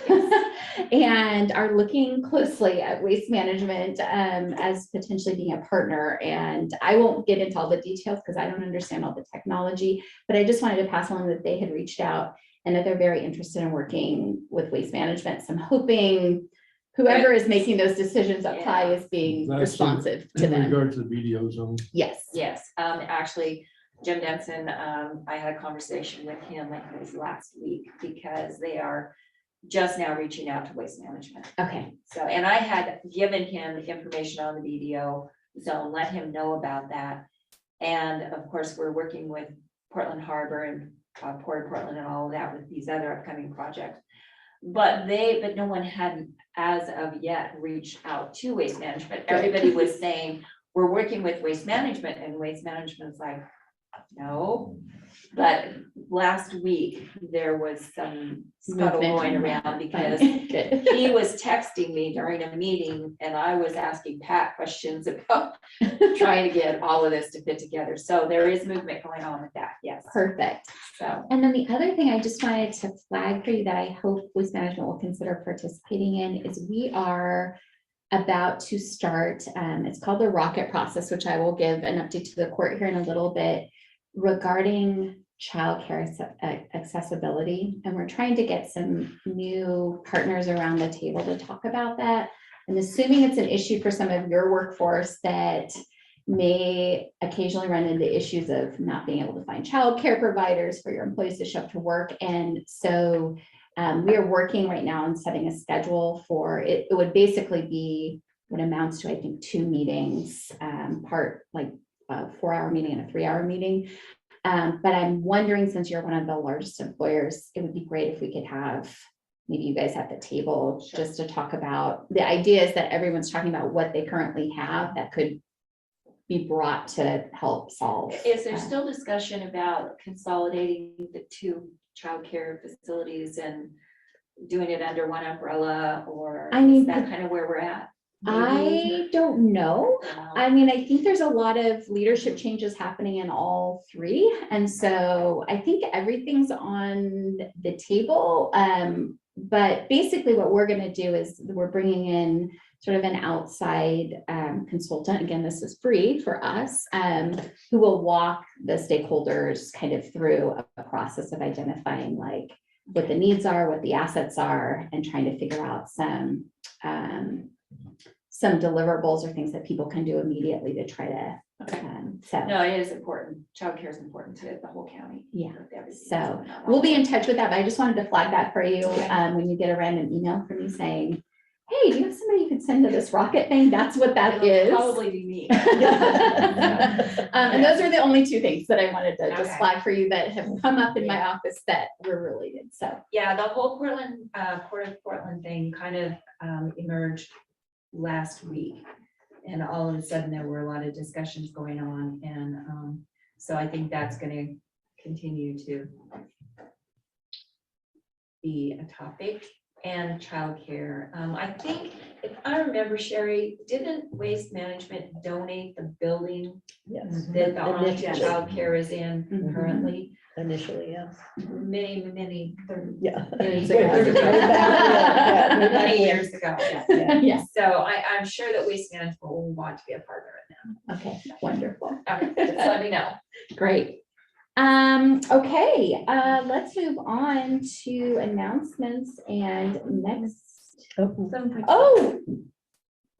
and are looking closely at waste management as potentially being a partner. And I won't get into all the details because I don't understand all the technology, but I just wanted to pass along that they had reached out and that they're very interested in working with waste management. So I'm hoping whoever is making those decisions up high is being
That's
responsive to
In
them.
regards to the BDO zone.
Yes.
Yes, actually, Jim Denson, I had a conversation with him, I think it was last week, because they are just now reaching out to waste management.
Okay.
So, and I had given him the information on the BDO zone, let him know about that. And of course, we're working with Portland Harbor and Port of Portland and all of that with these other upcoming projects. But no one had as of yet reached out to waste management. Everybody was saying, we're working with waste management, and waste management's like, no. But last week, there was some scuttle going around because
Good.
he was texting me during a meeting and I was asking Pat questions about trying to get all of this to fit together. So there is movement going on with that, yes.
Perfect.
So,
And then the other thing I just wanted to flag for you that I hope waste management will consider participating in is we are about to start, it's called the rocket process, which I will give an update to the court here in a little bit regarding childcare accessibility. And we're trying to get some new partners around the table to talk about that. I'm assuming it's an issue for some of your workforce that may occasionally run into issues of not being able to find childcare providers for your employees to show up to work. And so we are working right now on setting a schedule for it. It would basically be what amounts to, I think, 2 meetings, like a 4-hour meeting and a 3-hour meeting. But I'm wondering, since you're one of the largest employers, it would be great if we could have maybe you guys at the table just to talk about the ideas that everyone's talking about what they currently have that could be brought to help solve.
is there still discussion about consolidating the 2 childcare facilities and doing it under one umbrella, or
I mean,
is that kind of where we're at?
I don't know. I mean, I think there's a lot of leadership changes happening in all 3. And so I think everything's on the table. But basically what we're going to do is we're bringing in sort of an outside consultant. Again, this is free for us, who will walk the stakeholders kind of through a process of identifying like what the needs are, what the assets are, and trying to figure out some deliverables or things that people can do immediately to try to So,
No, it is important. Childcare is important to the whole county.
yeah.
with everything
So
that's going on.
we'll be in touch with that, but I just wanted to flag that for you,
Okay.
when you get a random email from me saying, hey, do you have somebody you could send to this rocket thing? That's what that
It'll
is.
probably be me.
And those are the only two things that I wanted to just
Okay.
flag for you that have come up in my office that were related, so.
Yeah, the whole Port of Portland thing kind of emerged last week. And all of a sudden, there were a lot of discussions going on, and so I think that's gonna continue to be a topic. And childcare. I think, if I remember, Sherry, didn't Waste Management donate the building
Yes.
that the Arlington
Initially.
childcare is in
Mhm.
currently?
Initially, yes.
Many,
Yeah.
Years
Way
ago.
back, yeah.
many years ago.
Yeah.
Yes,
So I'm sure that Waste Management will want to be a partner in
okay, wonderful,
that. Okay, just let me know.
great. Okay, let's move on to announcements and next. Oh,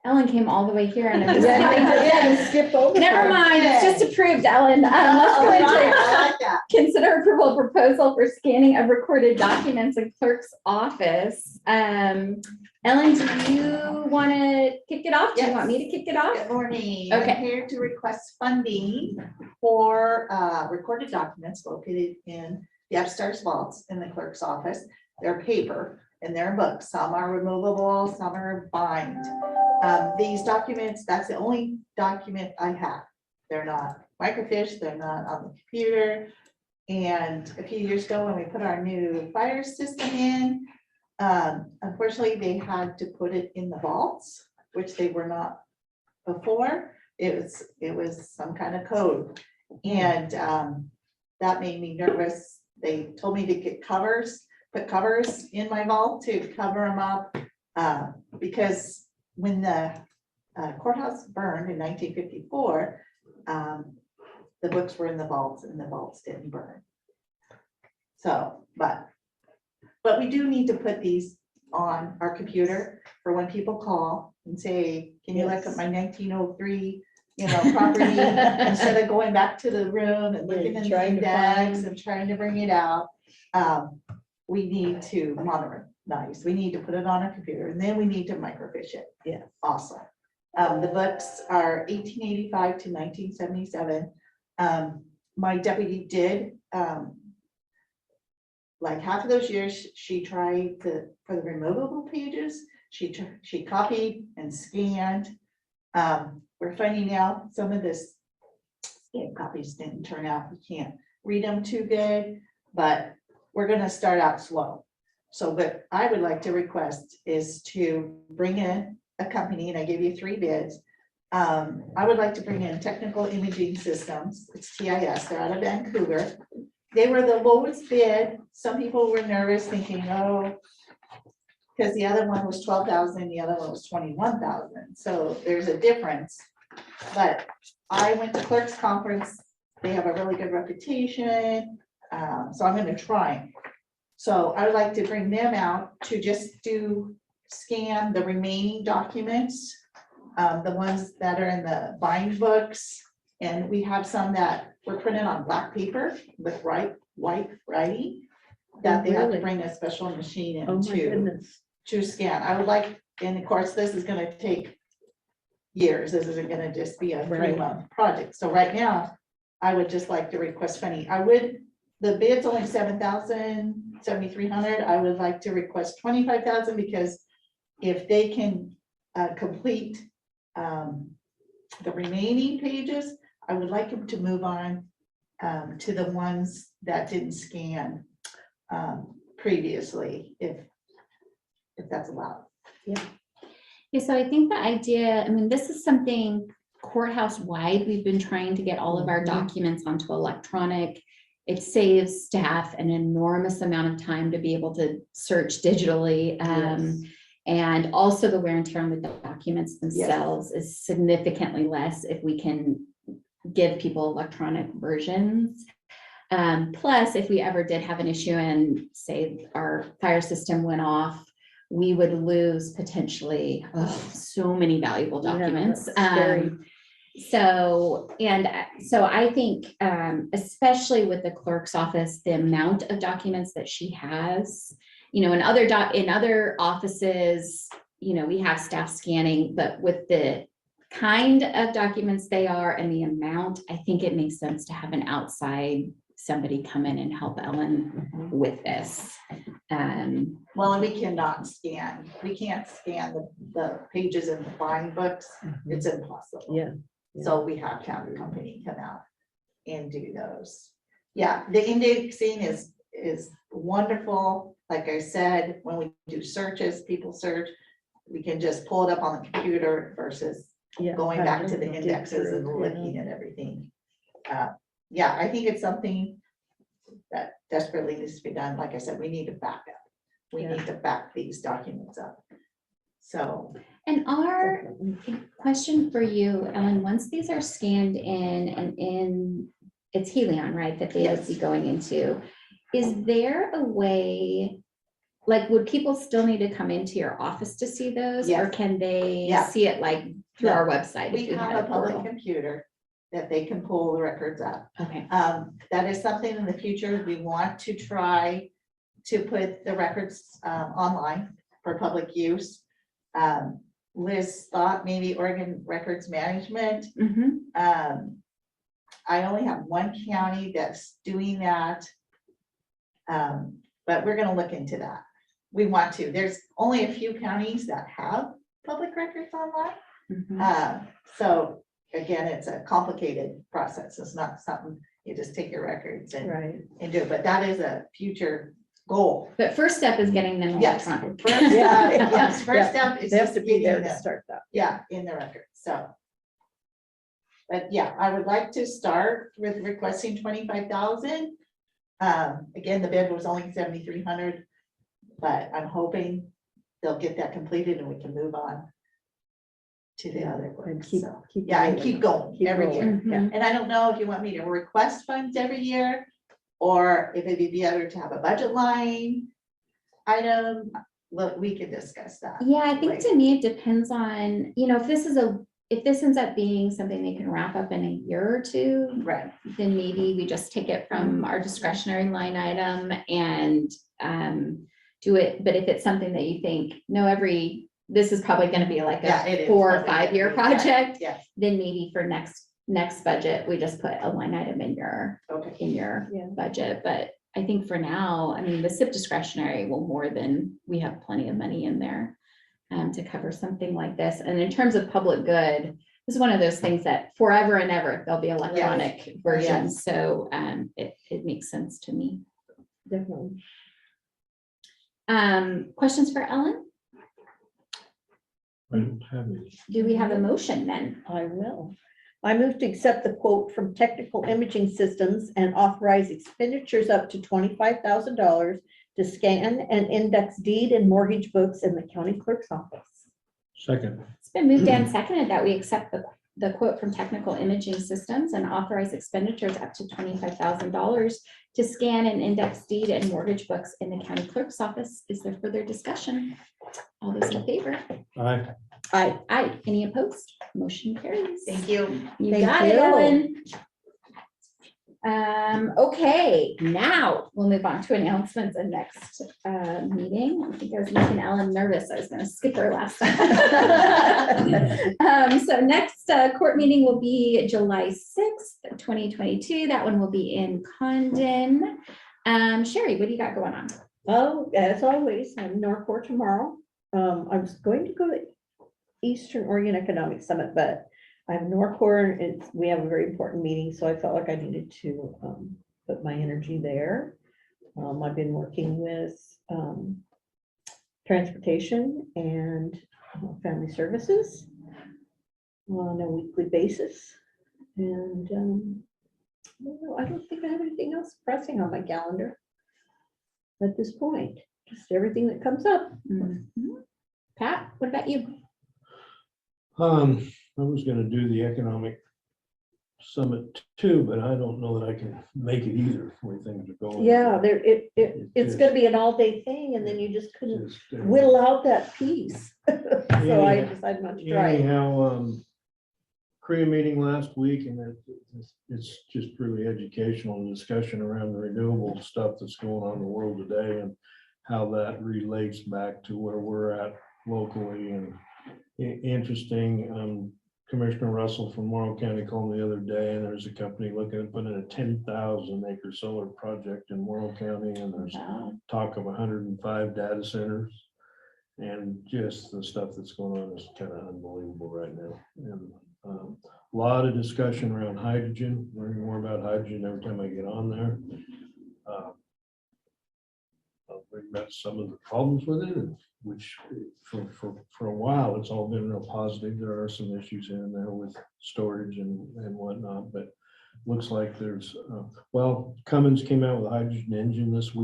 Ellen came all the way here and I was
Yeah, skip over.
Never
her.
mind, it's just approved, Ellen. Let's go into consider approval of proposal for scanning of recorded documents in clerk's office. Ellen, do you want to kick it off? Do you want me to kick it off?
Good morning.
Okay.
I'm here to request funding for recorded documents located in the upstairs vaults in the clerk's office. They're paper and they're books. Some are removable, some are bind. These documents, that's the only document I have. They're not microfiche, they're not on the computer. And a few years ago, when we put our new fire system in, unfortunately, they had to put it in the vaults, which they were not before. It was some kind of code. And that made me nervous. They told me to get covers, put covers in my vault to cover them up. Because when the courthouse burned in 1954, the books were in the vaults and the vaults didn't burn. So, but we do need to put these on our computer for when people call and say, can you look at my 1903, property, instead of going back to the room and looking in the
Trying to
index
find.
and trying to bring it out. We need to modernize. We need to put it on our computer and then we need to microfiche it.
Yeah.
Awesome. The books are 1885 to 1977. My deputy did, like half of those years, she tried for the removable pages, she copied and scanned. We're finding out some of this scanned copies didn't turn out, we can't read them too good, but we're gonna start out slow. So what I would like to request is to bring in a company, and I gave you 3 bids. I would like to bring in Technical Imaging Systems, it's TIS, they're out of Vancouver. They were the lowest bid. Some people were nervous thinking, oh, because the other one was 12,000, the other one was 21,000. So there's a difference. But I went to Clerk's Conference. They have a really good reputation. So I'm going to try. So I would like to bring them out to just scan the remaining documents, the ones that are in the bind books. And we have some that were printed on black paper with white writing that they have to
Really?
bring a special machine in
Oh, my goodness.
to scan. I would like, and of course, this is gonna take years. This isn't gonna just be a
Right.
3-month project. So right now, I would just like to request funding. The bid's only 7,000, 7,300. I would like to request 25,000 because if they can complete the remaining pages, I would like them to move on to the ones that didn't scan previously, if that's allowed.
Yeah, so I think the idea, this is something courthouse wide, we've been trying to get all of our
Mhm.
documents onto electronic. It saves staff an enormous amount of time to be able to search digitally. And also the wear and tear on the documents themselves is significantly less if we can give people electronic versions. Plus, if we ever did have an issue and say our fire system went off, we would lose potentially so many valuable
Yeah,
documents.
that's scary.
So, so I think, especially with the clerk's office, the amount of documents that she has, in other offices, we have staff scanning, but with the kind of documents they are and the amount, I think it makes sense to have an outside somebody come in and help Ellen with this.
Well, and we cannot scan, we can't scan the pages in the buying books. It's impossible.
Yeah.
So we have to have a company come out and do those. Yeah, the indexing is wonderful. Like I said, when we do searches, people search, we can just pull it up on the computer versus
Yeah,
going
I
back to
don't
the
know, dig
indexes and
through,
looking at everything. Yeah, I think it's something that desperately needs to be done. Like I said, we need to back up. We
Yeah.
need to back these documents up. So,
And our
Definitely.
question for you, Ellen, once these are scanned in and it's Helion, right, that they would be going into, is there a way, like, would people still need to come into your office to see those? Or
Yes.
can they
Yeah.
see it like through our website?
we
if you had
have a public
portal?
computer that they can pull the records up.
Okay,
That is something in the future we want to try to put the records online for public use. Liz thought maybe Oregon Records Management.
mhm,
I only have one county that's doing that. But we're gonna look into that. We want to. There's only a few counties that have public records online.
mhm.
So again, it's a complicated process. It's not something you just take your records and
Right.
do it, but that is a future goal.
But first step is getting them
Yes,
electronic.
first step, yes, first
Yeah.
step is
They have
just
to be
getting
there to
them,
start that.
yeah, in the record, so. But yeah, I would like to start with requesting 25,000. Again, the bid was only 7,300, but I'm hoping they'll get that completed and we can move on to the other
And
ones,
keep,
so.
keep.
Yeah, and
rolling.
keep going
Keep
every year.
rolling, yeah.
Mhm.
And I don't know if you want me to request funds every year, or if it'd be better to have a budget line item. Look, we can discuss that.
Yeah, I think to me, it depends on, if this ends up being something they can wrap up in a year or two,
Right,
then maybe we just take it from our discretionary line item and do it. But if it's something that you think, no, this is probably gonna be like
yeah, it
a
is.
4 or
probably
5 year
gonna be-
project,
Yes,
then maybe for next budget, we just put a line item in your
okay,
Yeah.
budget. But I think for now, I mean, the SIP discretionary will we have plenty of money in there to cover something like this. And in terms of public good, this is one of those things that forever and ever, there'll be electronic versions. So it makes sense to me.
Definitely.
Questions for Ellen?
I don't have any.
Do we have a motion then?
I will. I move to accept the quote from Technical Imaging Systems and authorize expenditures up to $25,000 to scan and index deed and mortgage books in the county clerk's office.
Second,
It's been moved and seconded that we accept the quote from Technical Imaging Systems and authorize expenditures up to $25,000 to scan and index deed and mortgage books in the county clerk's office. Is there further discussion? All those in favor?
aye.
Aye. Any opposed? Motion carries.
thank you.
You
Thank
got it,
you.
Ellen. Okay, now we'll move on to announcements and next meeting. I think I was making Ellen nervous. I was gonna skip her last time. So next court meeting will be July 6th, 2022. That one will be in Condon. Sherry, what do you got going on?
Oh, as always, I'm in Northport tomorrow. I was going to go to Eastern Oregon Economic Summit, but I'm Northport, we have a very important meeting, so I felt like I needed to put my energy there. I've been working with transportation and family services on a weekly basis. And I don't think I have anything else pressing on my calendar at this point, just everything that comes up.
Mhm. Pat, what about you?
I was gonna do the economic summit too, but I don't know that I can make it either, the way things are going.
Yeah, it's gonna be an all-day thing, and then you just couldn't
Just,
whittle out that piece. So I
Anyhow.
decided not to try it.
Anyhow, Korea meeting last week, and it's just really educational discussion around the renewable stuff that's going on in the world today and how that relates back to where we're at locally. And interesting, Commissioner Russell from Morrow County called me the other day, and there's a company looking at putting a 10,000 acre solar project in Morrow County, and there's talk of 105 data centers. And just the stuff that's going on is kind of unbelievable right now. And a lot of discussion around hydrogen, learning more about hydrogen every time I get on there. I'll bring back some of the problems with it, which for a while, it's all been real positive. There are some issues in there with storage and whatnot, but looks like there's, well, Cummins came out with a hydrogen engine this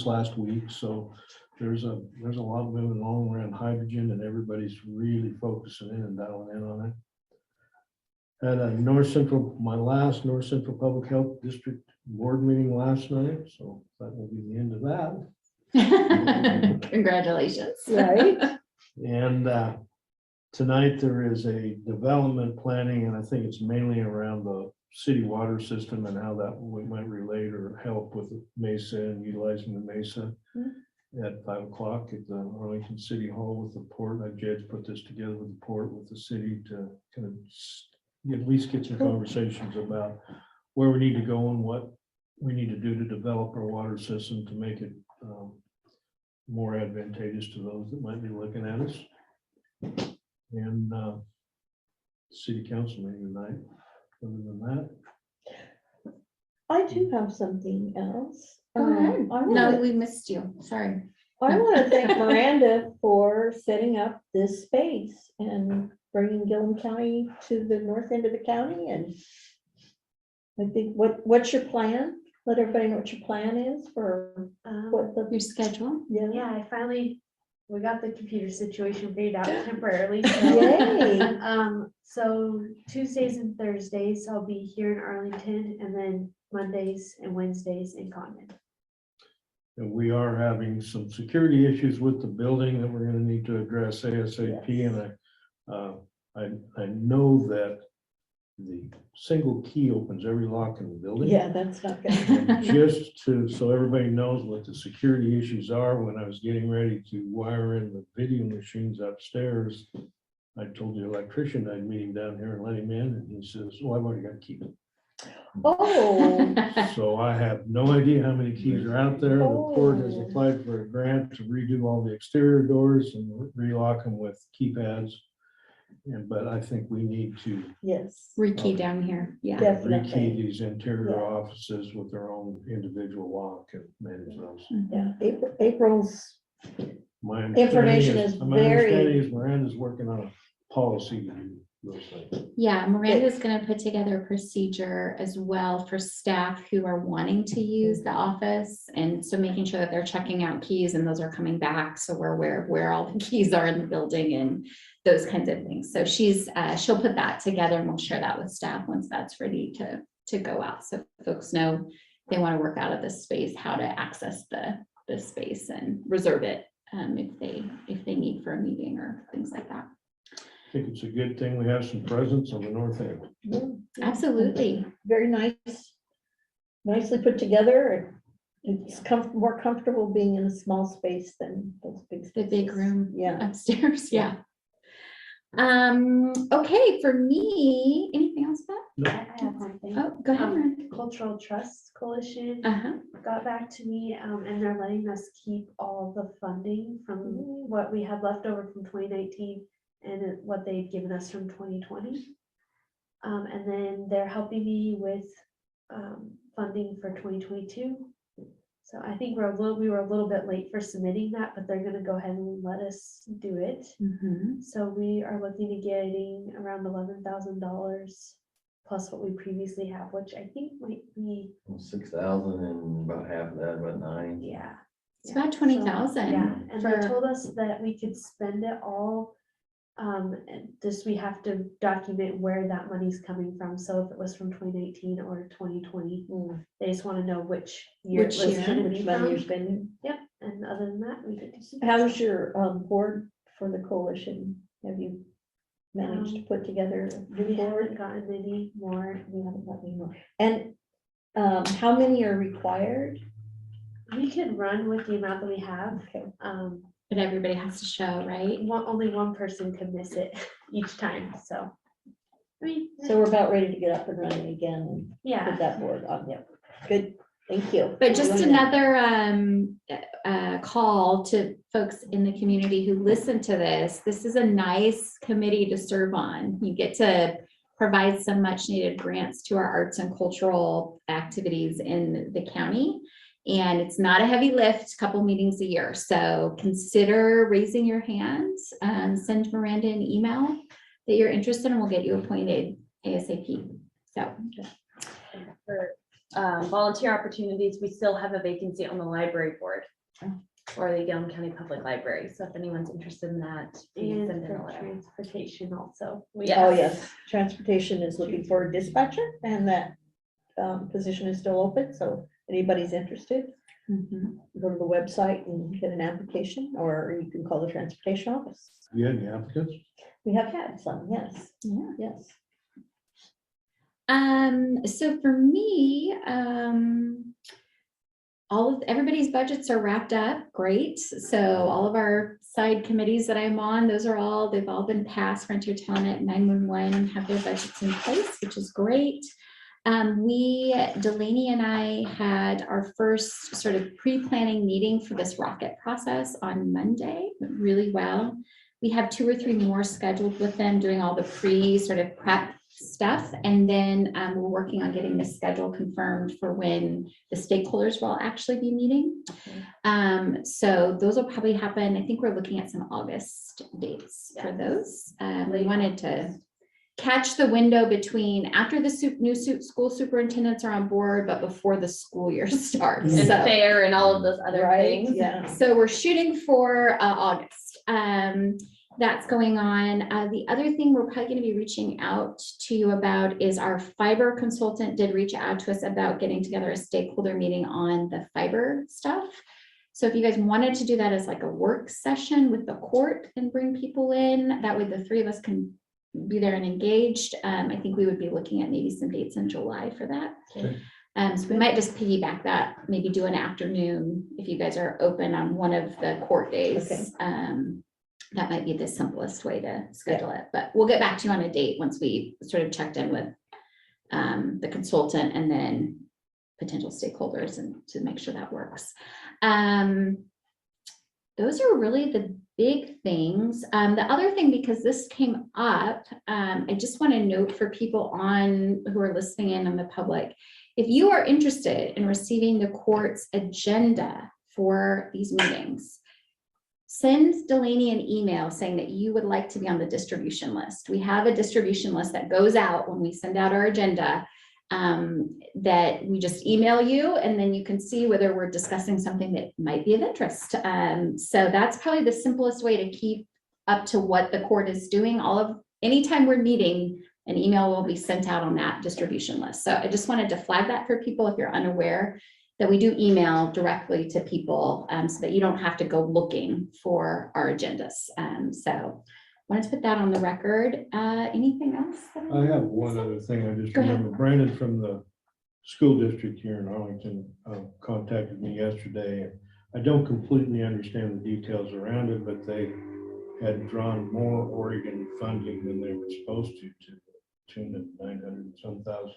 last week. So there's a lot moving along around hydrogen, and everybody's really focusing in and dialing in on it. At a my last North Central Public Health District Board meeting last night, so that will be the end of that.
Congratulations.
Right?
And tonight there is a development planning, and I think it's mainly around the city water system and how that we might relate or help with Mesa and utilizing the Mesa at 5 o'clock at the Arlington City Hall with the port. Jed's put this together with the port, with the city, to kind of at least get some conversations about where we need to go and what we need to do to develop our water system to make it more advantageous to those that might be looking at us. And city council meeting tonight. Other than that,
I do have something else.
Go ahead.
I
No,
wanna-
we missed you. Sorry.
I want to thank Miranda for setting up this space and bringing Gilliam County to the north end of the county. And I think, what's your plan? Let everybody know what your plan is for what the,
Your schedule.
Yeah, we got the computer situation figured out temporarily.
Yay.
So Tuesdays and Thursdays, I'll be here in Arlington, and then Mondays and Wednesdays in Condon.
and we are having some security issues with the building that we're gonna need to address ASAP.
Yes.
And I know that the single key opens every lock in the building.
yeah, that's not good.
And just so everybody knows what the security issues are, when I was getting ready to wire in the video machines upstairs, I told the electrician I'd meet him down here and let him in, and he says, "Oh, I've already got a key."
Oh,
So I have no idea how many keys are out there. The port has
Oh.
applied for a grant to redo all the exterior doors and relock them with keypads. But I think we need to
yes.
Rekey down here. Yeah.
Definitely.
rekey these interior
Yeah.
offices with their own individual lock and manage those.
Yeah, April's,
My
Information is
my
very-
understanding is Miranda's working on a policy to do those things.
Yeah, Miranda's gonna put together a procedure as well for staff who are wanting to use the office. And so making sure that they're checking out keys and those are coming back. So we're aware of where all the keys are in the building and those kinds of things. So she'll put that together and we'll share that with staff once that's ready to go out. So folks know they want to work out of this space, how to access the space and reserve it if they need for a meeting or things like that.
I think it's a good thing we have some presence on the north end.
Absolutely.
very nice, nicely put together. It's more comfortable being in a small space than those big.
The big
spaces.
room
Yeah.
upstairs, yeah. Okay, for me, anything else, Beth?
I have one thing.
Oh, go ahead, Miranda.
Cultural Trust Coalition
Uh-huh.
got back to me, and they're letting us keep all the funding from what we had left over from 2019 and what they'd given us from 2020. And then they're helping me with funding for 2022. So I think we were a little bit late for submitting that, but they're gonna go ahead and let us do it.
Mhm.
So we are looking at getting around $11,000 plus what we previously have, which I think might be,
6,000 and about half of that, about 9.
yeah.
It's
yeah.
about
So,
20,000
Yeah, and they
for-
told us that we could spend it all. And just we have to document where that money's coming from. So if it was from 2019 or 2020, they just want to know which year it
Which
was
year,
gonna
Which
be
money you're
from.
spending?
Yep, and other than that, we could do some.
How's your board for the coalition? Have you managed to put together a good
We haven't
board?
gotten any more.
We haven't got any more. And how many are required?
We could run with the amount that we have.
Okay.
But everybody has to show, right?
Only one person could miss it each time, so. I mean,
So we're about ready to get up and running again and put
yeah,
that board on. Yeah, good. Thank you.
But just
Doing that.
another call to folks in the community who listen to this. This is a nice committee to serve on. You get to provide some much needed grants to our arts and cultural activities in the county. And it's not a heavy lift, a couple meetings a year. So consider raising your hands, send Miranda an email that you're interested and we'll get you appointed ASAP. So.
For volunteer opportunities, we still have a vacancy on the library board for the Gilliam County Public Library. So if anyone's interested in that, please
and
send in a
for
letter.
transportation also.
Yeah.
Oh, yes. Transportation is looking for a dispatcher and that position is still open. So anybody's interested, go to the website and get an application, or you can call the transportation office.
You had any applicants?
We have had some, yes.
Yeah.
Yes.
So for me, everybody's budgets are wrapped up, great. So all of our side committees that I'm on, they've all been passed. Frontier Talent, 911 have their budgets in place, which is great. Delaney and I had our first sort of pre-planning meeting for this rocket process on Monday, went really well. We have 2 or 3 more scheduled with them, doing all the sort of prep stuff. And then we're working on getting the schedule confirmed for when the stakeholders will actually be meeting. So those will probably happen. I think we're looking at some August dates for those. We wanted to catch the window between after the new school superintendents are on board, but before the school year starts.
And
So-
fair and all of those other
Right,
things.
yeah.
so we're shooting for August. That's going on. The other thing we're probably going to be reaching out to you about is our fiber consultant did reach out to us about getting together a stakeholder meeting on the fiber stuff. So if you guys wanted to do that as like a work session with the court and bring people in, that way the 3 of us can be there and engaged. I think we would be looking at maybe some dates in July for that.
Okay.
So we might just piggyback that, maybe do an afternoon if you guys are open on one of the court days.
Okay.
That might be the simplest way to schedule it, but we'll get back to you on a date once we sort of checked in with the consultant and then potential stakeholders and to make sure that works. Those are really the big things. The other thing, because this came up, I just want to note for people who are listening in on the public, if you are interested in receiving the court's agenda for these meetings, send Delaney an email saying that you would like to be on the distribution list. We have a distribution list that goes out when we send out our agenda, that we just email you and then you can see whether we're discussing something that might be of interest. So that's probably the simplest way to keep up to what the court is doing. Anytime we're meeting, an email will be sent out on that distribution list. So I just wanted to flag that for people if you're unaware that we do email directly to people, so that you don't have to go looking for our agendas. So wanted to put that on the record. Anything else?
I have one other thing. I just
Go ahead.
remember Brandon from the school district here in Arlington contacted me yesterday. I don't completely understand the details around it, but they had drawn more Oregon funding than they were supposed to the tune of $900 and some thousand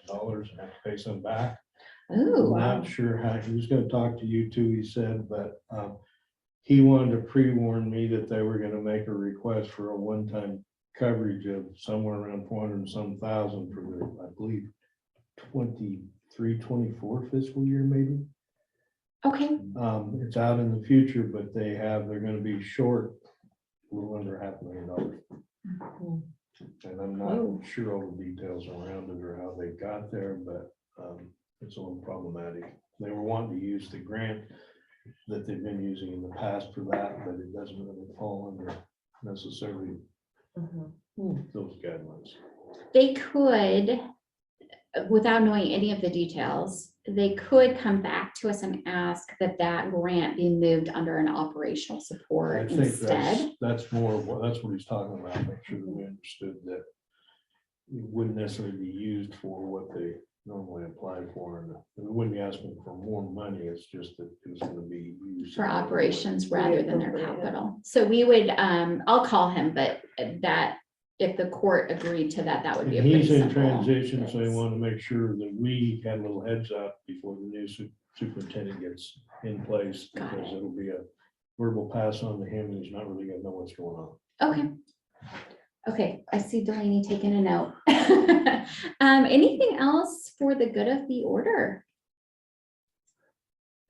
and have to pay some back.
Oh,
I'm not sure how, he was gonna talk to you too, he said, but he wanted to pre-warn me that they were gonna make a request for a one-time coverage of somewhere around 400 and some thousand for their, I believe, 23-24 fiscal year, maybe.
okay.
It's out in the future, but they're gonna be short a little under $500,000. And I'm not sure all the details around it or how they got there, but it's a little problematic. They were wanting to use the grant that they've been using in the past for that, but it doesn't really fall under necessarily those guidelines.
They could, without knowing any of the details, they could come back to us and ask that that grant be moved under an operational
I
support
think
instead.
that's more, that's what he's talking about, make sure that we understood that it wouldn't necessarily be used for what they normally apply for, and we wouldn't be asking for more money, it's just that it was gonna be used
For operations rather than their
Appropriate, yeah.
capital. So we would, I'll call him, but that, if the court agreed to that, that would
And
be a pretty
he's in
simple
transition, so I
fix.
want to make sure that we had a little heads up before the new superintendent gets in place,
Got
because
it.
it'll be a verbal pass on to him, and he's not really gonna know what's going on.
Okay. Okay, I see Delaney taking a note. Anything else for the good of the order?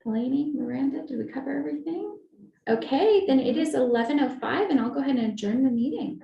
Delaney, Miranda, did we cover everything? Okay, then it is 11:05 and I'll go ahead and adjourn the meeting.